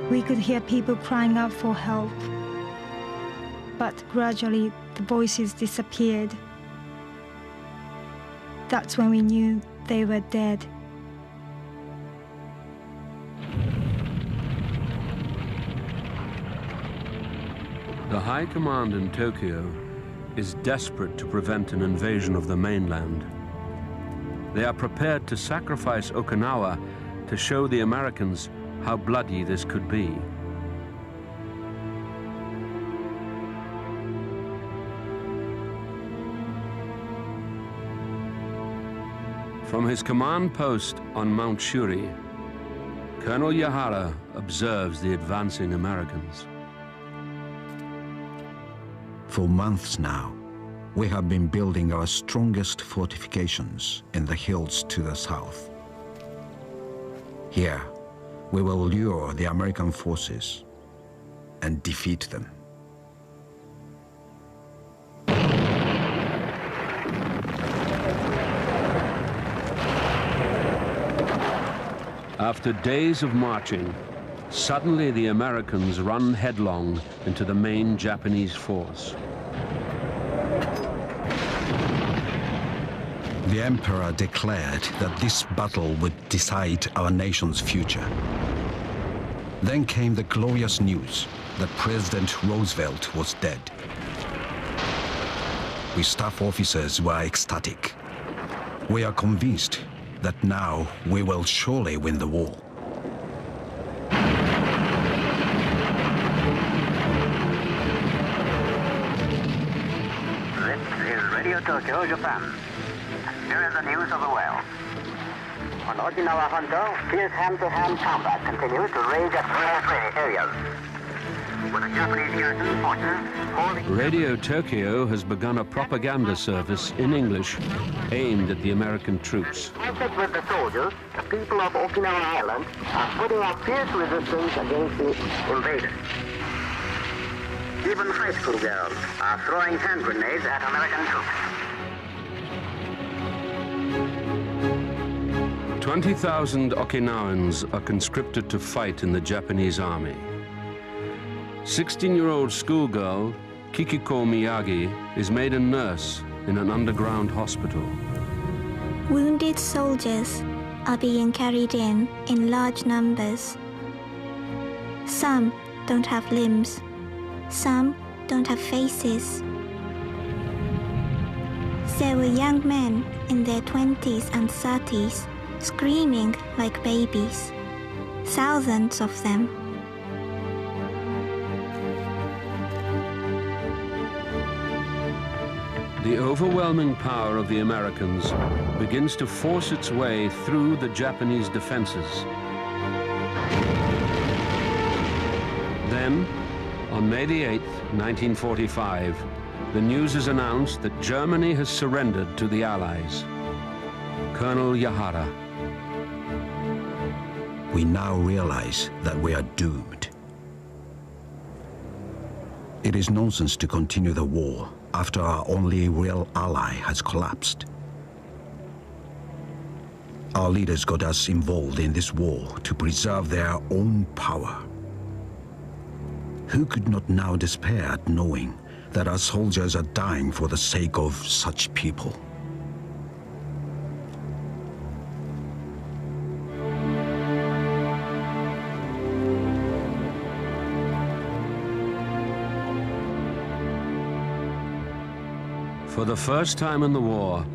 We could hear people crying out for help. But gradually, the voices disappeared. That's when we knew they were dead. The High Command in Tokyo is desperate to prevent an invasion of the mainland. They are prepared to sacrifice Okinawa to show the Americans how bloody this could be. From his command post on Manchuria, Colonel Yahara observes the advancing Americans. For months now, we have been building our strongest fortifications in the hills to the south. Here, we will lure the American forces and defeat them. After days of marching, suddenly the Americans run headlong into the main Japanese force. The Emperor declared that this battle would decide our nation's future. Then came the glorious news that President Roosevelt was dead. We staff officers were ecstatic. We are convinced that now we will surely win the war. This is Radio Tokyo, Japan. Here is the news of the world. On Okinawa Hondo, fierce hand-to-hand combat continues to rage at various areas. With the Japanese garrison forces holding... Radio Tokyo has begun a propaganda service in English aimed at the American troops. In contact with the soldiers, the people of Okinawa Island are putting up fierce resistance against the invaders. Even high school girls are throwing hand grenades at American troops. 20,000 Okinawans are conscripted to fight in the Japanese army. 16-year-old schoolgirl Kikiko Miyagi is made a nurse in an underground hospital. Wounded soldiers are being carried in large numbers. Some don't have limbs. Some don't have faces. There were young men in their 20s and 30s screaming like babies. Thousands of them. The overwhelming power of the Americans begins to force its way through the Japanese defenses. Then, on May the 8th, 1945, the news is announced that Germany has surrendered to the Allies. Colonel Yahara. We now realize that we are doomed. It is nonsense to continue the war after our only real ally has collapsed. Our leaders got us involved in this war to preserve their own power. Who could not now despair at knowing that our soldiers are dying for the sake of such people? For the first time in the war,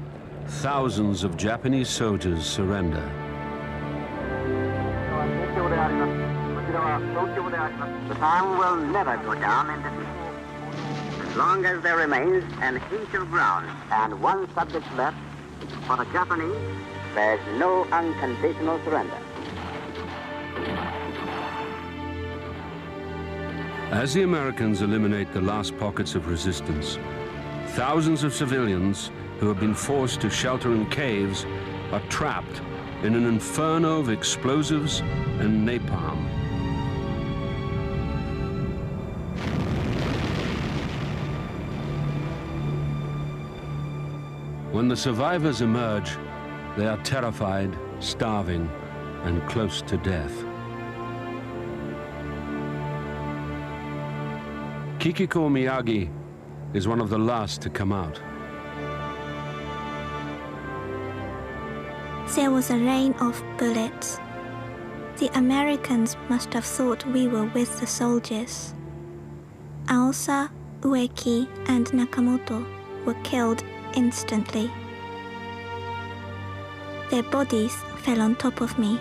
thousands of Japanese soldiers surrender. The town will never go down in defeat. As long as there remains an inch of ground and one subject left, for the Japanese, there is no unconditional surrender. As the Americans eliminate the last pockets of resistance, thousands of civilians who have been forced to shelter in caves are trapped in an inferno of explosives and napalm. When the survivors emerge, they are terrified, starving, and close to death. Kikiko Miyagi is one of the last to come out. There was a rain of bullets. The Americans must have thought we were with the soldiers. Aosa, Ueki, and Nakamoto were killed instantly. Their bodies fell on top of me.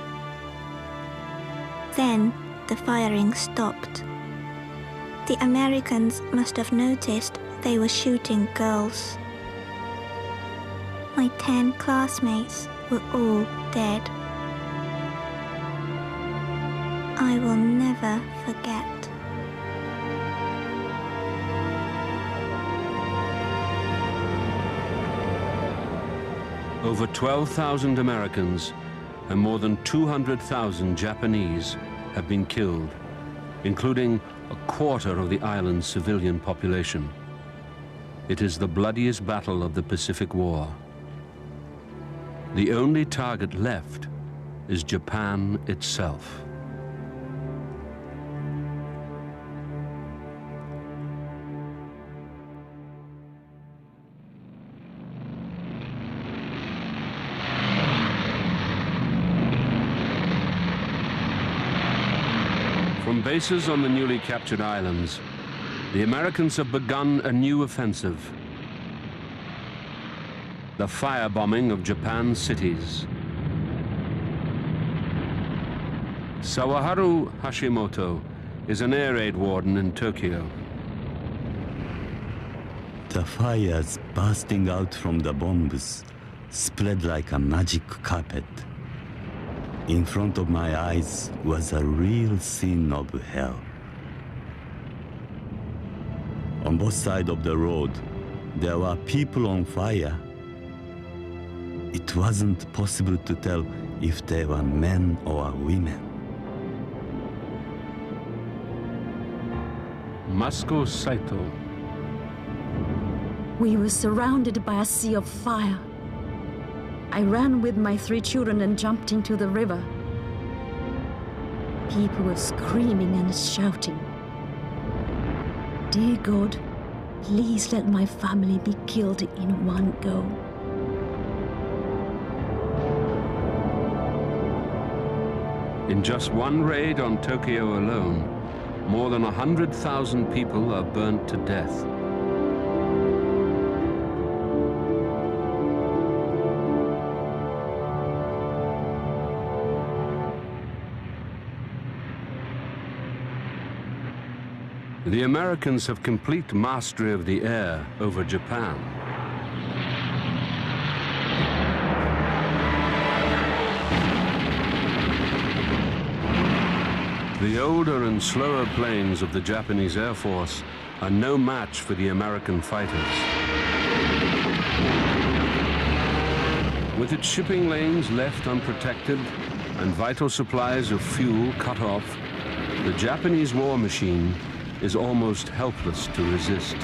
Then the firing stopped. The Americans must have noticed they were shooting girls. My 10 classmates were all dead. I will never forget. Over 12,000 Americans and more than 200,000 Japanese have been killed, including a quarter of the island's civilian population. It is the bloodiest battle of the Pacific War. The only target left is Japan itself. From bases on the newly captured islands, the Americans have begun a new offensive. The firebombing of Japan's cities. Sawaharu Hashimoto is an air raid warden in Tokyo. The fires bursting out from the bombs spread like a magic carpet. In front of my eyes was a real scene of hell. On both sides of the road, there were people on fire. It wasn't possible to tell if they were men or women. Masuko Saito. We were surrounded by a sea of fire. I ran with my 3 children and jumped into the river. People were screaming and shouting. Dear God, please let my family be killed in one go. In just one raid on Tokyo alone, more than 100,000 people are burnt to death. The Americans have complete mastery of the air over Japan. The older and slower planes of the Japanese Air Force are no match for the American fighters. With its shipping lanes left unprotected and vital supplies of fuel cut off, the Japanese war machine is almost helpless to resist.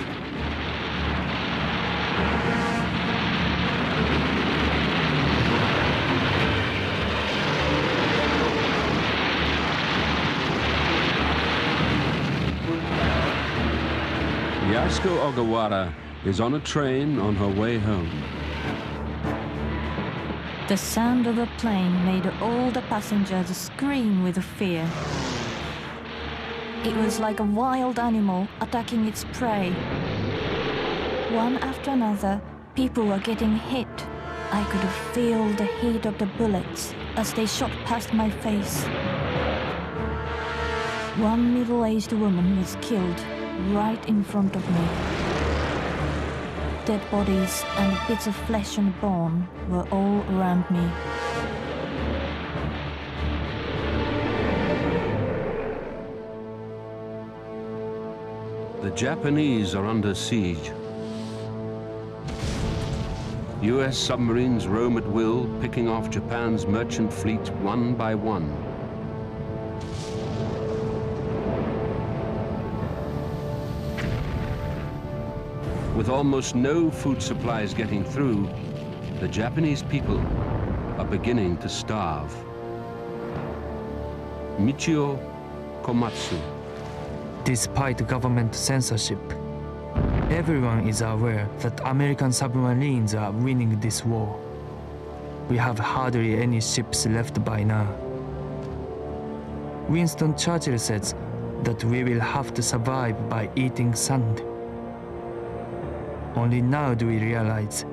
Yasuko Ogawara is on a train on her way home. The sound of a plane made all the passengers scream with fear. It was like a wild animal attacking its prey. One after another, people were getting hit. I could feel the heat of the bullets as they shot past my face. One middle-aged woman was killed right in front of me. Dead bodies and bits of flesh and bone were all around me. The Japanese are under siege. US submarines roam at will, picking off Japan's merchant fleet one by one. With almost no food supplies getting through, the Japanese people are beginning to starve. Michio Komatsu. Despite government censorship, everyone is aware that American submarines are winning this war. We have hardly any ships left by now. Winston Churchill says that we will have to survive by eating sand. Only now do we realize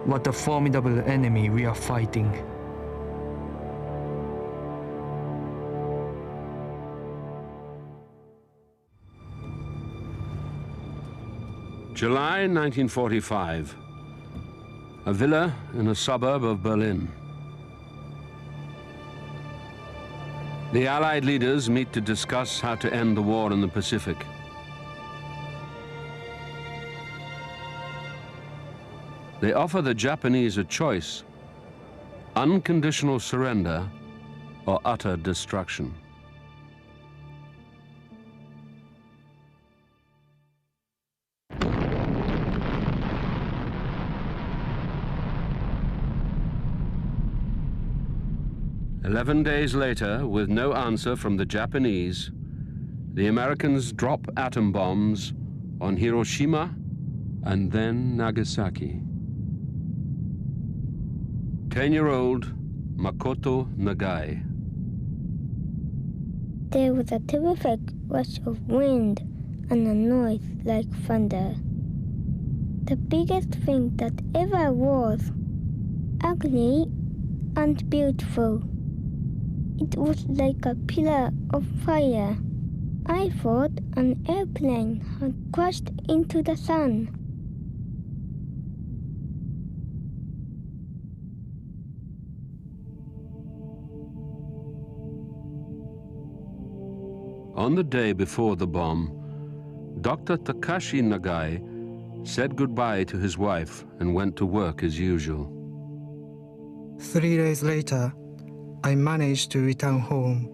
what a formidable enemy we are fighting. July 1945. A villa in a suburb of Berlin. The Allied leaders meet to discuss how to end the war in the Pacific. They offer the Japanese a choice: unconditional surrender or utter destruction. "11 days later, with no answer from the Japanese, the Americans drop atom bombs on Hiroshima and then Nagasaki. 10-year-old Makoto Nagai. There was a terrific rush of wind and a noise like thunder. The biggest thing that ever was, ugly and beautiful. It was like a pillar of fire. I thought an airplane had crashed into the sun. On the day before the bomb, Dr. Takashi Nagai said goodbye to his wife and went to work as usual. 3 days later, I managed to return home.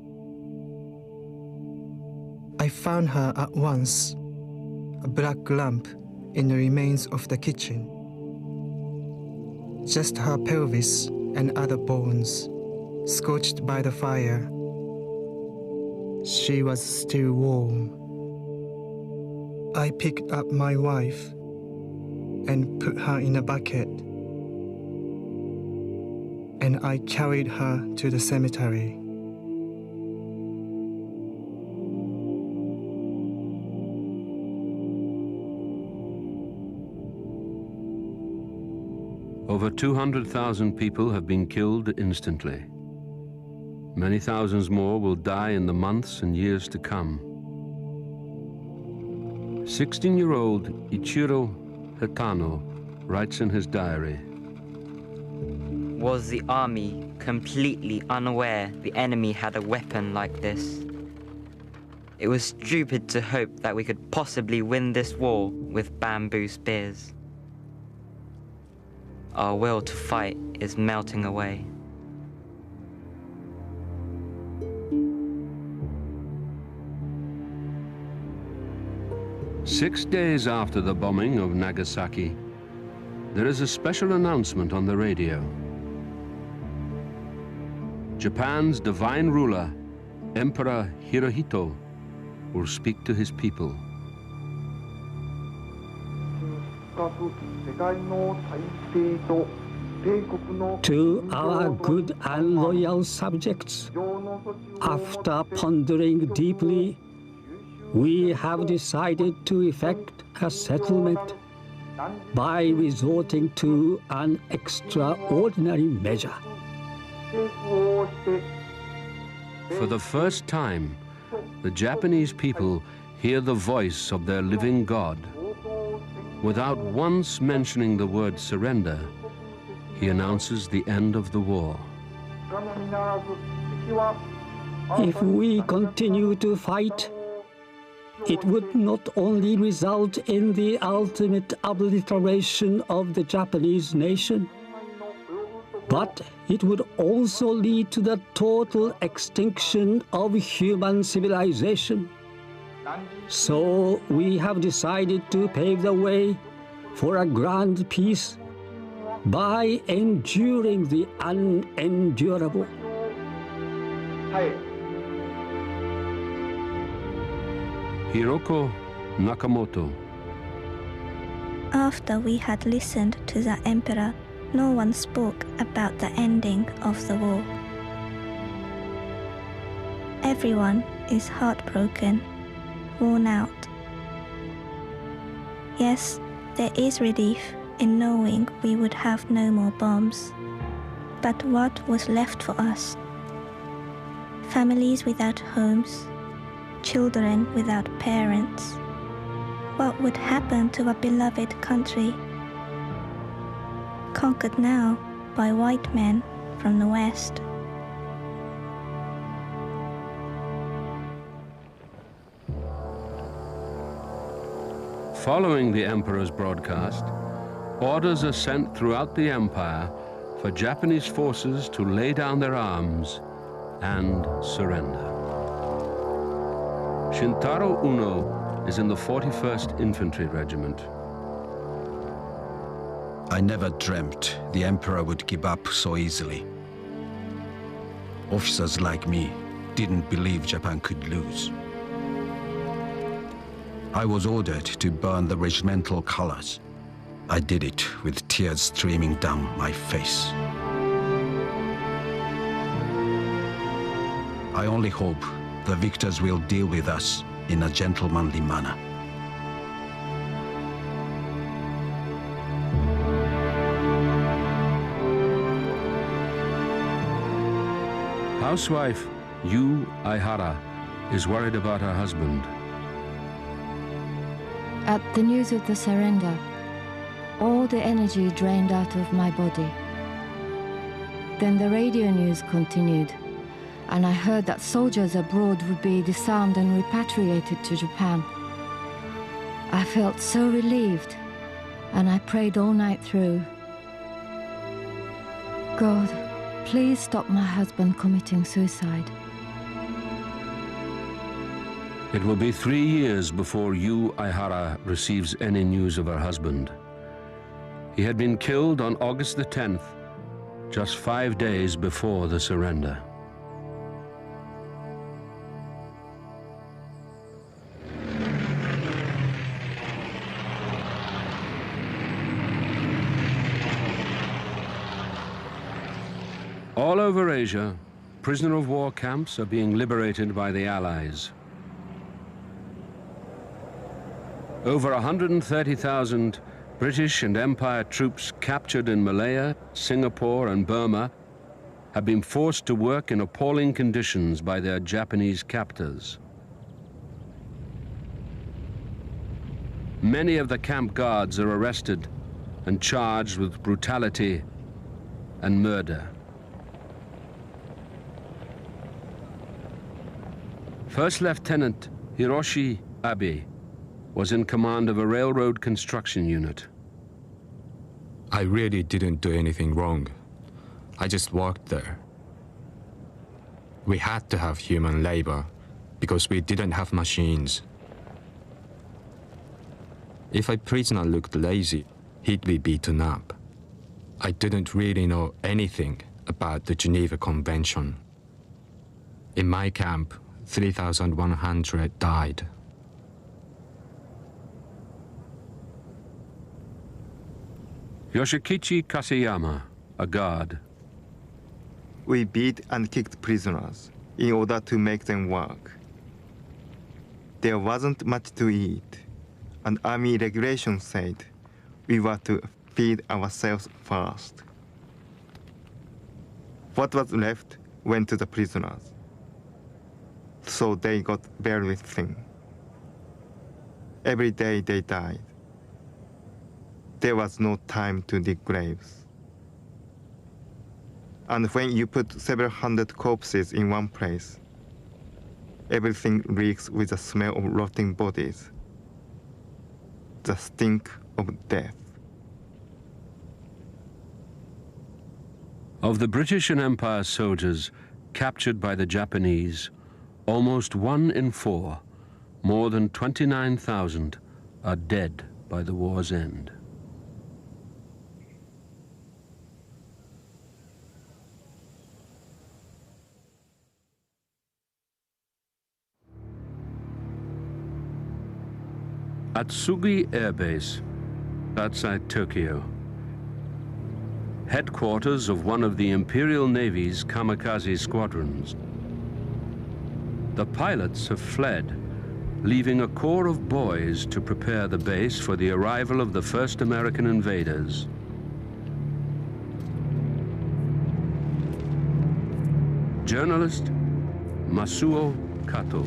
I found her at once, a black lump in the remains of the kitchen. Just her pelvis and other bones, scorched by the fire. She was still warm. I picked up my wife and put her in a bucket, and I carried her to the cemetery. Over 200,000 people have been killed instantly. Many thousands more will die in the months and years to come. 16-year-old Ichiro Hitano writes in his diary, "Was the army completely unaware the enemy had a weapon like this? It was stupid to hope that we could possibly win this war with bamboo spears. Our will to fight is melting away. Six days after the bombing of Nagasaki, there is a special announcement on the radio. Japan's divine ruler, Emperor Hirohito, will speak to his people. To our good and loyal subjects, after pondering deeply, we have decided to effect a settlement by resorting to an extraordinary measure. For the first time, the Japanese people hear the voice of their living God. Without once mentioning the word surrender, he announces the end of the war. If we continue to fight, it would not only result in the ultimate obliteration of the Japanese nation, but it would also lead to the total extinction of human civilization. So we have decided to pave the way for a grand peace by enduring the unendurable. Hiroko Nakamoto. After we had listened to the emperor, no one spoke about the ending of the war. Everyone is heartbroken, worn out. Yes, there is relief in knowing we would have no more bombs. But what was left for us? Families without homes, children without parents. What would happen to our beloved country? Conquered now by white men from the West. Following the emperor's broadcast, orders are sent throughout the empire for Japanese forces to lay down their arms and surrender. Shintaro Uno is in the 41st Infantry Regiment. I never dreamt the emperor would give up so easily. Officers like me didn't believe Japan could lose. I was ordered to burn the regimental colors. I did it with tears streaming down my face. I only hope the victors will deal with us in a gentlemanly manner. Housewife Yu Aihara is worried about her husband. At the news of the surrender, all the energy drained out of my body. Then the radio news continued, and I heard that soldiers abroad would be disarmed and repatriated to Japan. I felt so relieved, and I prayed all night through. God, please stop my husband committing suicide. It will be 3 years before Yu Aihara receives any news of her husband. He had been killed on August the 10th, just 5 days before the surrender. All over Asia, prisoner of war camps are being liberated by the Allies. Over 130,000 British and Empire troops captured in Malaya, Singapore, and Burma have been forced to work in appalling conditions by their Japanese captors. Many of the camp guards are arrested and charged with brutality and murder. First Lieutenant Hiroshi Abe was in command of a railroad construction unit. I really didn't do anything wrong. I just worked there. We had to have human labor because we didn't have machines. If a prisoner looked lazy, he'd be beaten up. I didn't really know anything about the Geneva Convention. In my camp, 3,100 died. Yoshikichi Kaseyama, a guard. We beat and kicked prisoners in order to make them work. There wasn't much to eat, and army regulations said we were to feed ourselves first. What was left went to the prisoners, so they got very thin. Every day they died. There was no time to dig graves. And when you put several hundred corpses in one place, everything reeks with the smell of rotting bodies, the stink of death. Of the British and Empire soldiers captured by the Japanese, almost 1 in 4, more than 29,000, are dead by the war's end. At Sugi Air Base, outside Tokyo, headquarters of one of the Imperial Navy's kamikaze squadrons. The pilots have fled, leaving a corps of boys to prepare the base for the arrival of the first American invaders. Journalist Masuo Kato.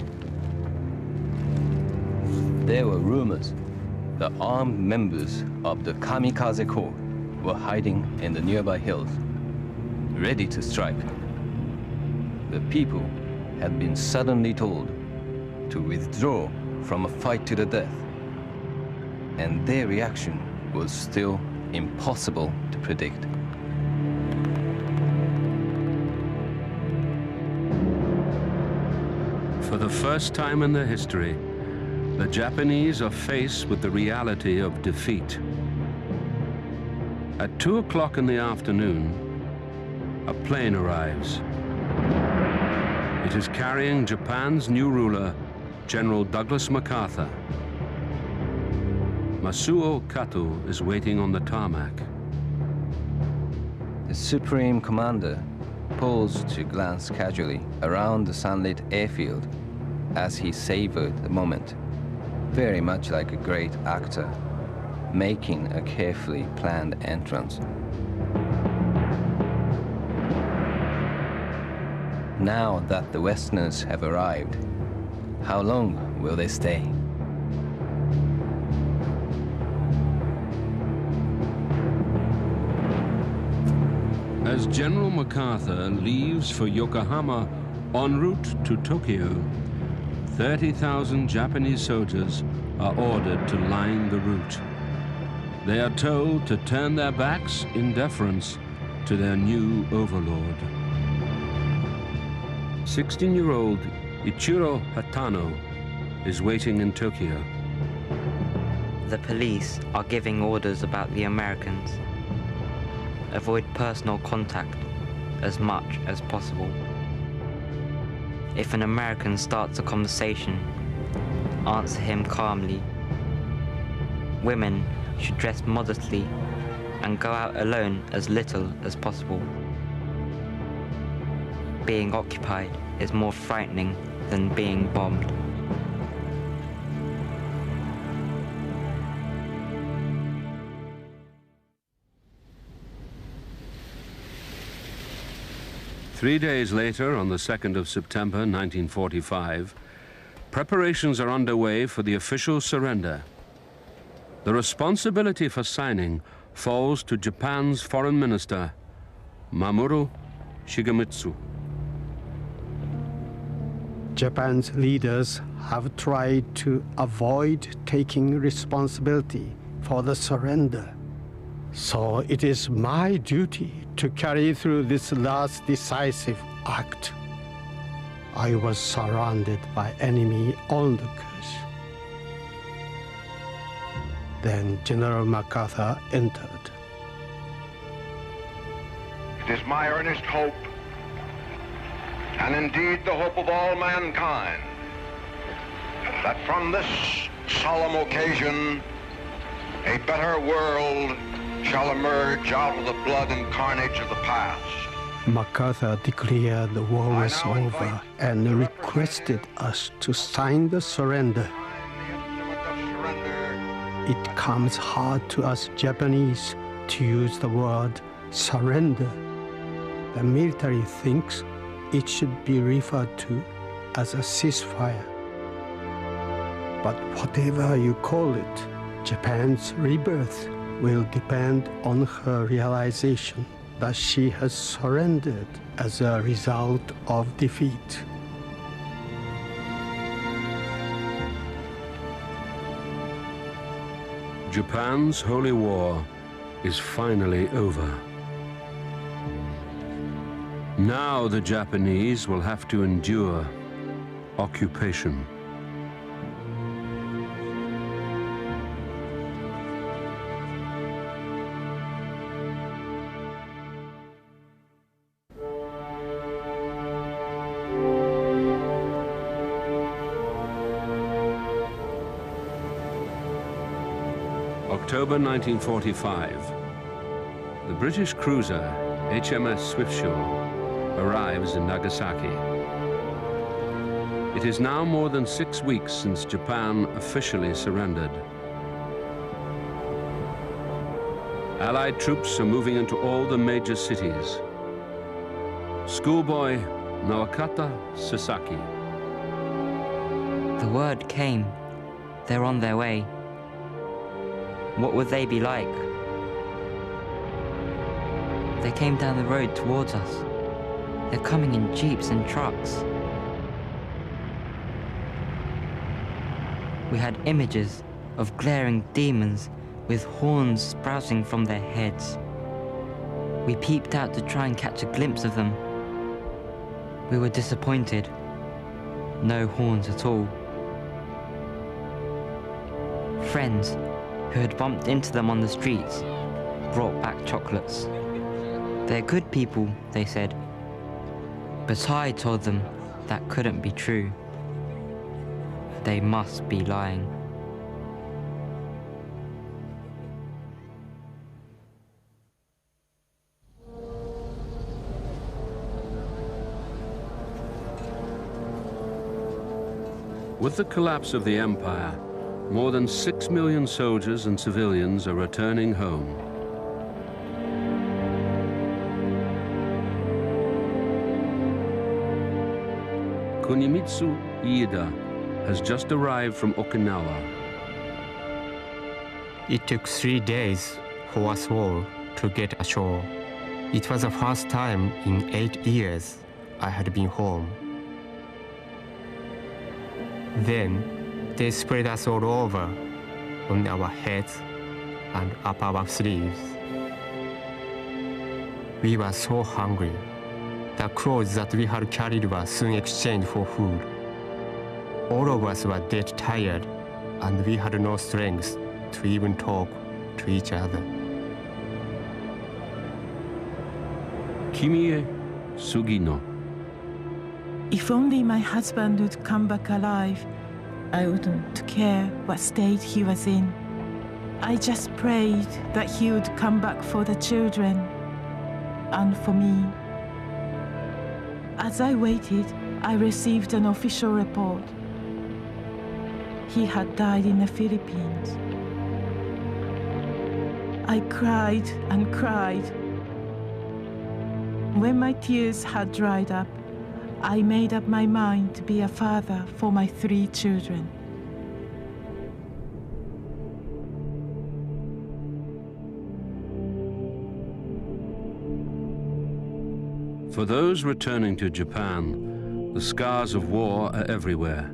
There were rumors that armed members of the Kamikaze Corps were hiding in the nearby hills, ready to strike. The people had been suddenly told to withdraw from a fight to the death, and their reaction was still impossible to predict. For the first time in their history, the Japanese are faced with the reality of defeat. At 2 o'clock in the afternoon, a plane arrives. It is carrying Japan's new ruler, General Douglas MacArthur. Masuo Kato is waiting on the tarmac. The Supreme Commander paused to glance casually around the sunlit airfield as he savored the moment, very much like a great actor making a carefully planned entrance. Now that the Westerners have arrived, how long will they stay? As General MacArthur leaves for Yokohama en route to Tokyo, 30,000 Japanese soldiers are ordered to line the route. They are told to turn their backs in deference to their new overlord. 16-year-old Ichiro Hatano is waiting in Tokyo. The police are giving orders about the Americans. Avoid personal contact as much as possible. If an American starts a conversation, answer him calmly. Women should dress modestly and go out alone as little as possible. Being occupied is more frightening than being bombed. Three days later, on the 2nd of September 1945, preparations are underway for the official surrender. The responsibility for signing falls to Japan's Foreign Minister, Mamoru Shigemitsu. Japan's leaders have tried to avoid taking responsibility for the surrender. So it is my duty to carry through this last decisive act. I was surrounded by enemy onlookers. Then General MacArthur entered. It is my earnest hope, and indeed the hope of all mankind, that from this solemn occasion, a better world shall emerge out of the blood and carnage of the past. MacArthur declared the war was over and requested us to sign the surrender. It comes hard to us Japanese to use the word surrender. The military thinks it should be referred to as a ceasefire. But whatever you call it, Japan's rebirth will depend on her realization that she has surrendered as a result of defeat. Japan's holy war is finally over. Now the Japanese will have to endure occupation. October 1945. The British cruiser HMS Swiftsure arrives in Nagasaki. It is now more than 6 weeks since Japan officially surrendered. Allied troops are moving into all the major cities. Schoolboy Nawakata Sasaki. The word came. They're on their way. What would they be like? They came down the road towards us. They're coming in jeeps and trucks. We had images of glaring demons with horns sprouting from their heads. We peeped out to try and catch a glimpse of them. We were disappointed. No horns at all. Friends who had bumped into them on the streets brought back chocolates. They're good people, they said. But I told them that couldn't be true. They must be lying. With the collapse of the empire, more than 6 million soldiers and civilians are returning home. Kunimitsu Iida has just arrived from Okinawa. It took 3 days for us all to get ashore. It was the first time in 8 years I had been home. Then they spread us all over on our heads and up our sleeves. We were so hungry. The clothes that we had carried were soon exchanged for food. All of us were dead tired, and we had no strength to even talk to each other. Kimie Sugino. If only my husband would come back alive, I wouldn't care what state he was in. I just prayed that he would come back for the children and for me. As I waited, I received an official report. He had died in the Philippines. I cried and cried. When my tears had dried up, I made up my mind to be a father for my 3 children. For those returning to Japan, The scars of war are everywhere.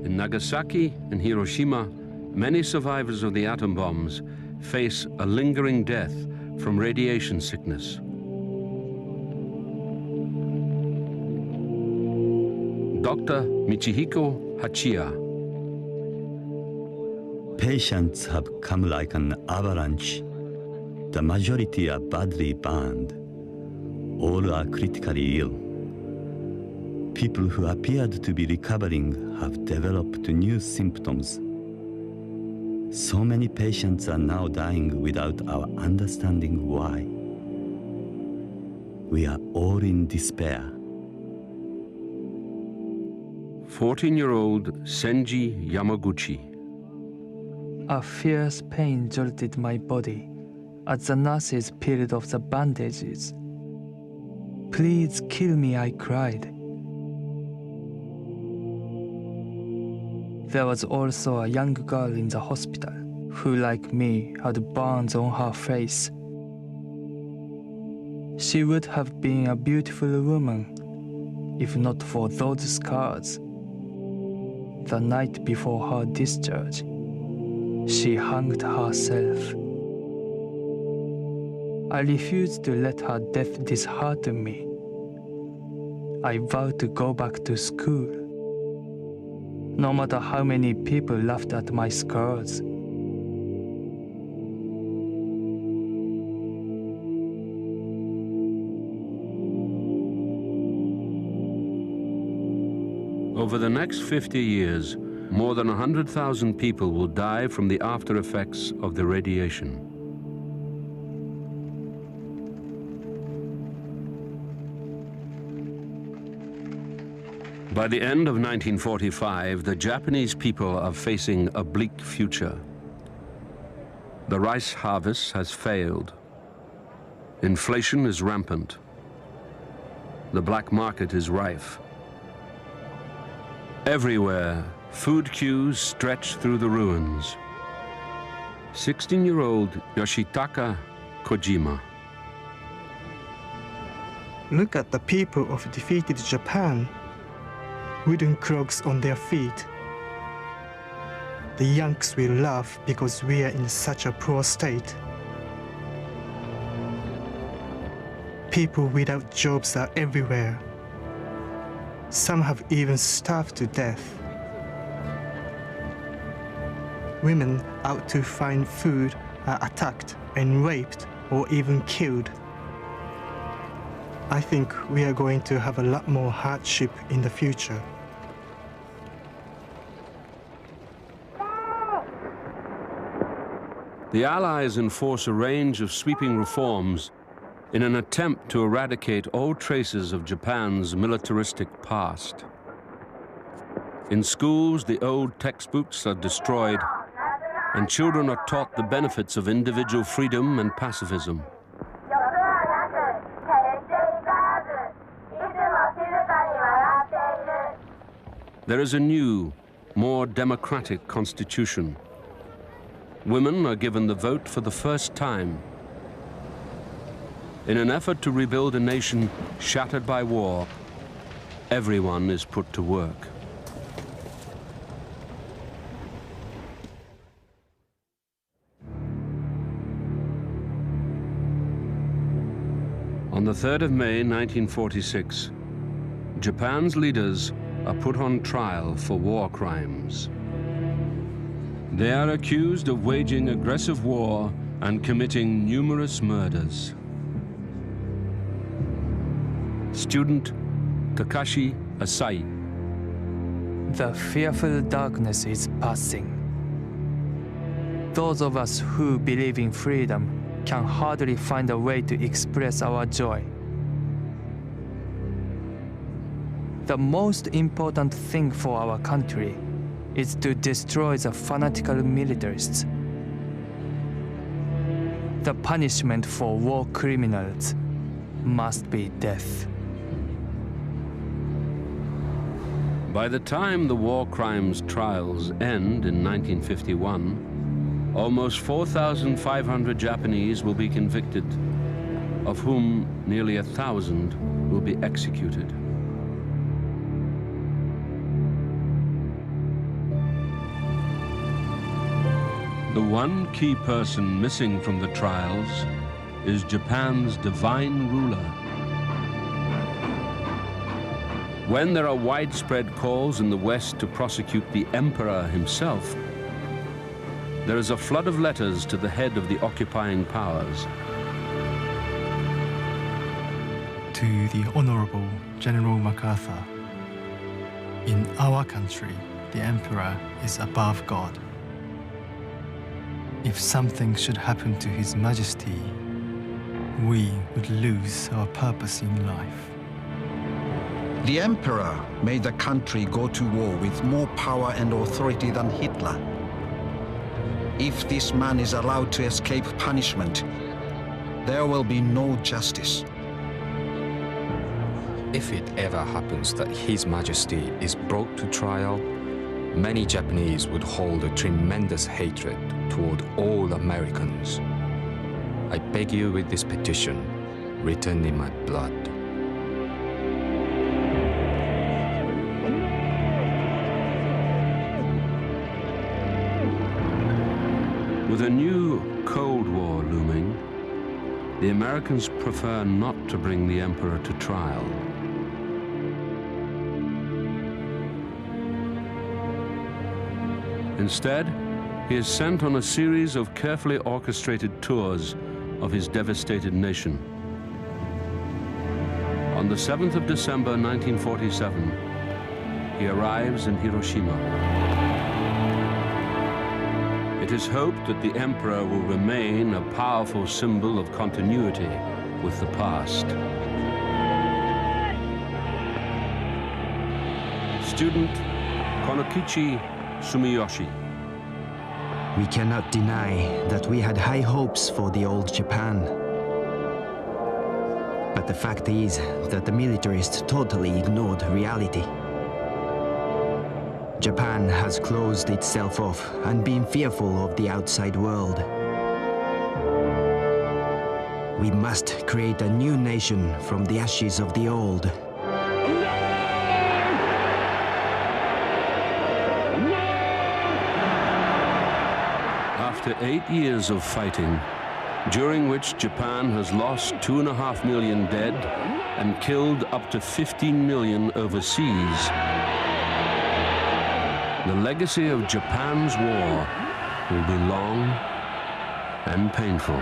In Nagasaki and Hiroshima, many survivors of the atom bombs face a lingering death from radiation sickness. Dr. Michihiko Hachiya. Patients have come like an avalanche. The majority are badly burned. All are critically ill. People who appeared to be recovering have developed new symptoms. So many patients are now dying without our understanding why. We are all in despair. 14-year-old Senji Yamaguchi. A fierce pain jolted my body as the nurses peeled off the bandages. "Please kill me," I cried. There was also a young girl in the hospital who, like me, had burns on her face. She would have been a beautiful woman if not for those scars. The night before her discharge, she hanged herself. I refused to let her death dishearten me. I vowed to go back to school, no matter how many people laughed at my scars. Over the next 50 years, more than 100,000 people will die from the after effects of the radiation. By the end of 1945, the Japanese people are facing a bleak future. The rice harvest has failed. Inflation is rampant. The black market is rife. Everywhere, food queues stretch through the ruins. 16-year-old Yoshitaka Kojima. Look at the people of defeated Japan. Wooden clogs on their feet. The Yanks will laugh because we are in such a poor state. People without jobs are everywhere. Some have even starved to death. Women out to find food are attacked and raped or even killed. I think we are going to have a lot more hardship in the future. The Allies enforce a range of sweeping reforms in an attempt to eradicate all traces of Japan's militaristic past. In schools, the old textbooks are destroyed, and children are taught the benefits of individual freedom and pacifism. There is a new, more democratic constitution. Women are given the vote for the first time. In an effort to rebuild a nation shattered by war, everyone is put to work. On the 3rd of May, 1946, Japan's leaders are put on trial for war crimes. They are accused of waging aggressive war and committing numerous murders. Student Takashi Asai. The fearful darkness is passing. Those of us who believe in freedom can hardly find a way to express our joy. The most important thing for our country is to destroy the fanatical militarists. The punishment for war criminals must be death. By the time the war crimes trials end in 1951, almost 4,500 Japanese will be convicted of whom nearly 1,000 will be executed. The one key person missing from the trials is Japan's divine ruler. When there are widespread calls in the West to prosecute the emperor himself, there is a flood of letters to the head of the occupying powers. To the Honorable General MacArthur, in our country, the Emperor is above God. If something should happen to His Majesty, we would lose our purpose in life. The Emperor made the country go to war with more power and authority than Hitler. If this man is allowed to escape punishment, there will be no justice. If it ever happens that His Majesty is brought to trial, many Japanese would hold a tremendous hatred toward all Americans. I beg you with this petition, written in my blood. With a new Cold War looming, the Americans prefer not to bring the emperor to trial. Instead, he is sent on a series of carefully orchestrated tours of his devastated nation. On the 7th of December 1947, he arrives in Hiroshima. It is hoped that the emperor will remain a powerful symbol of continuity with the past. Student Konokichi Sumiyoshi. We cannot deny that we had high hopes for the old Japan. But the fact is that the militarists totally ignored reality. Japan has closed itself off and been fearful of the outside world. We must create a new nation from the ashes of the old. After 8 years of fighting, during which Japan has lost 2.5 million dead and killed up to 15 million overseas, the legacy of Japan's war will be long and painful.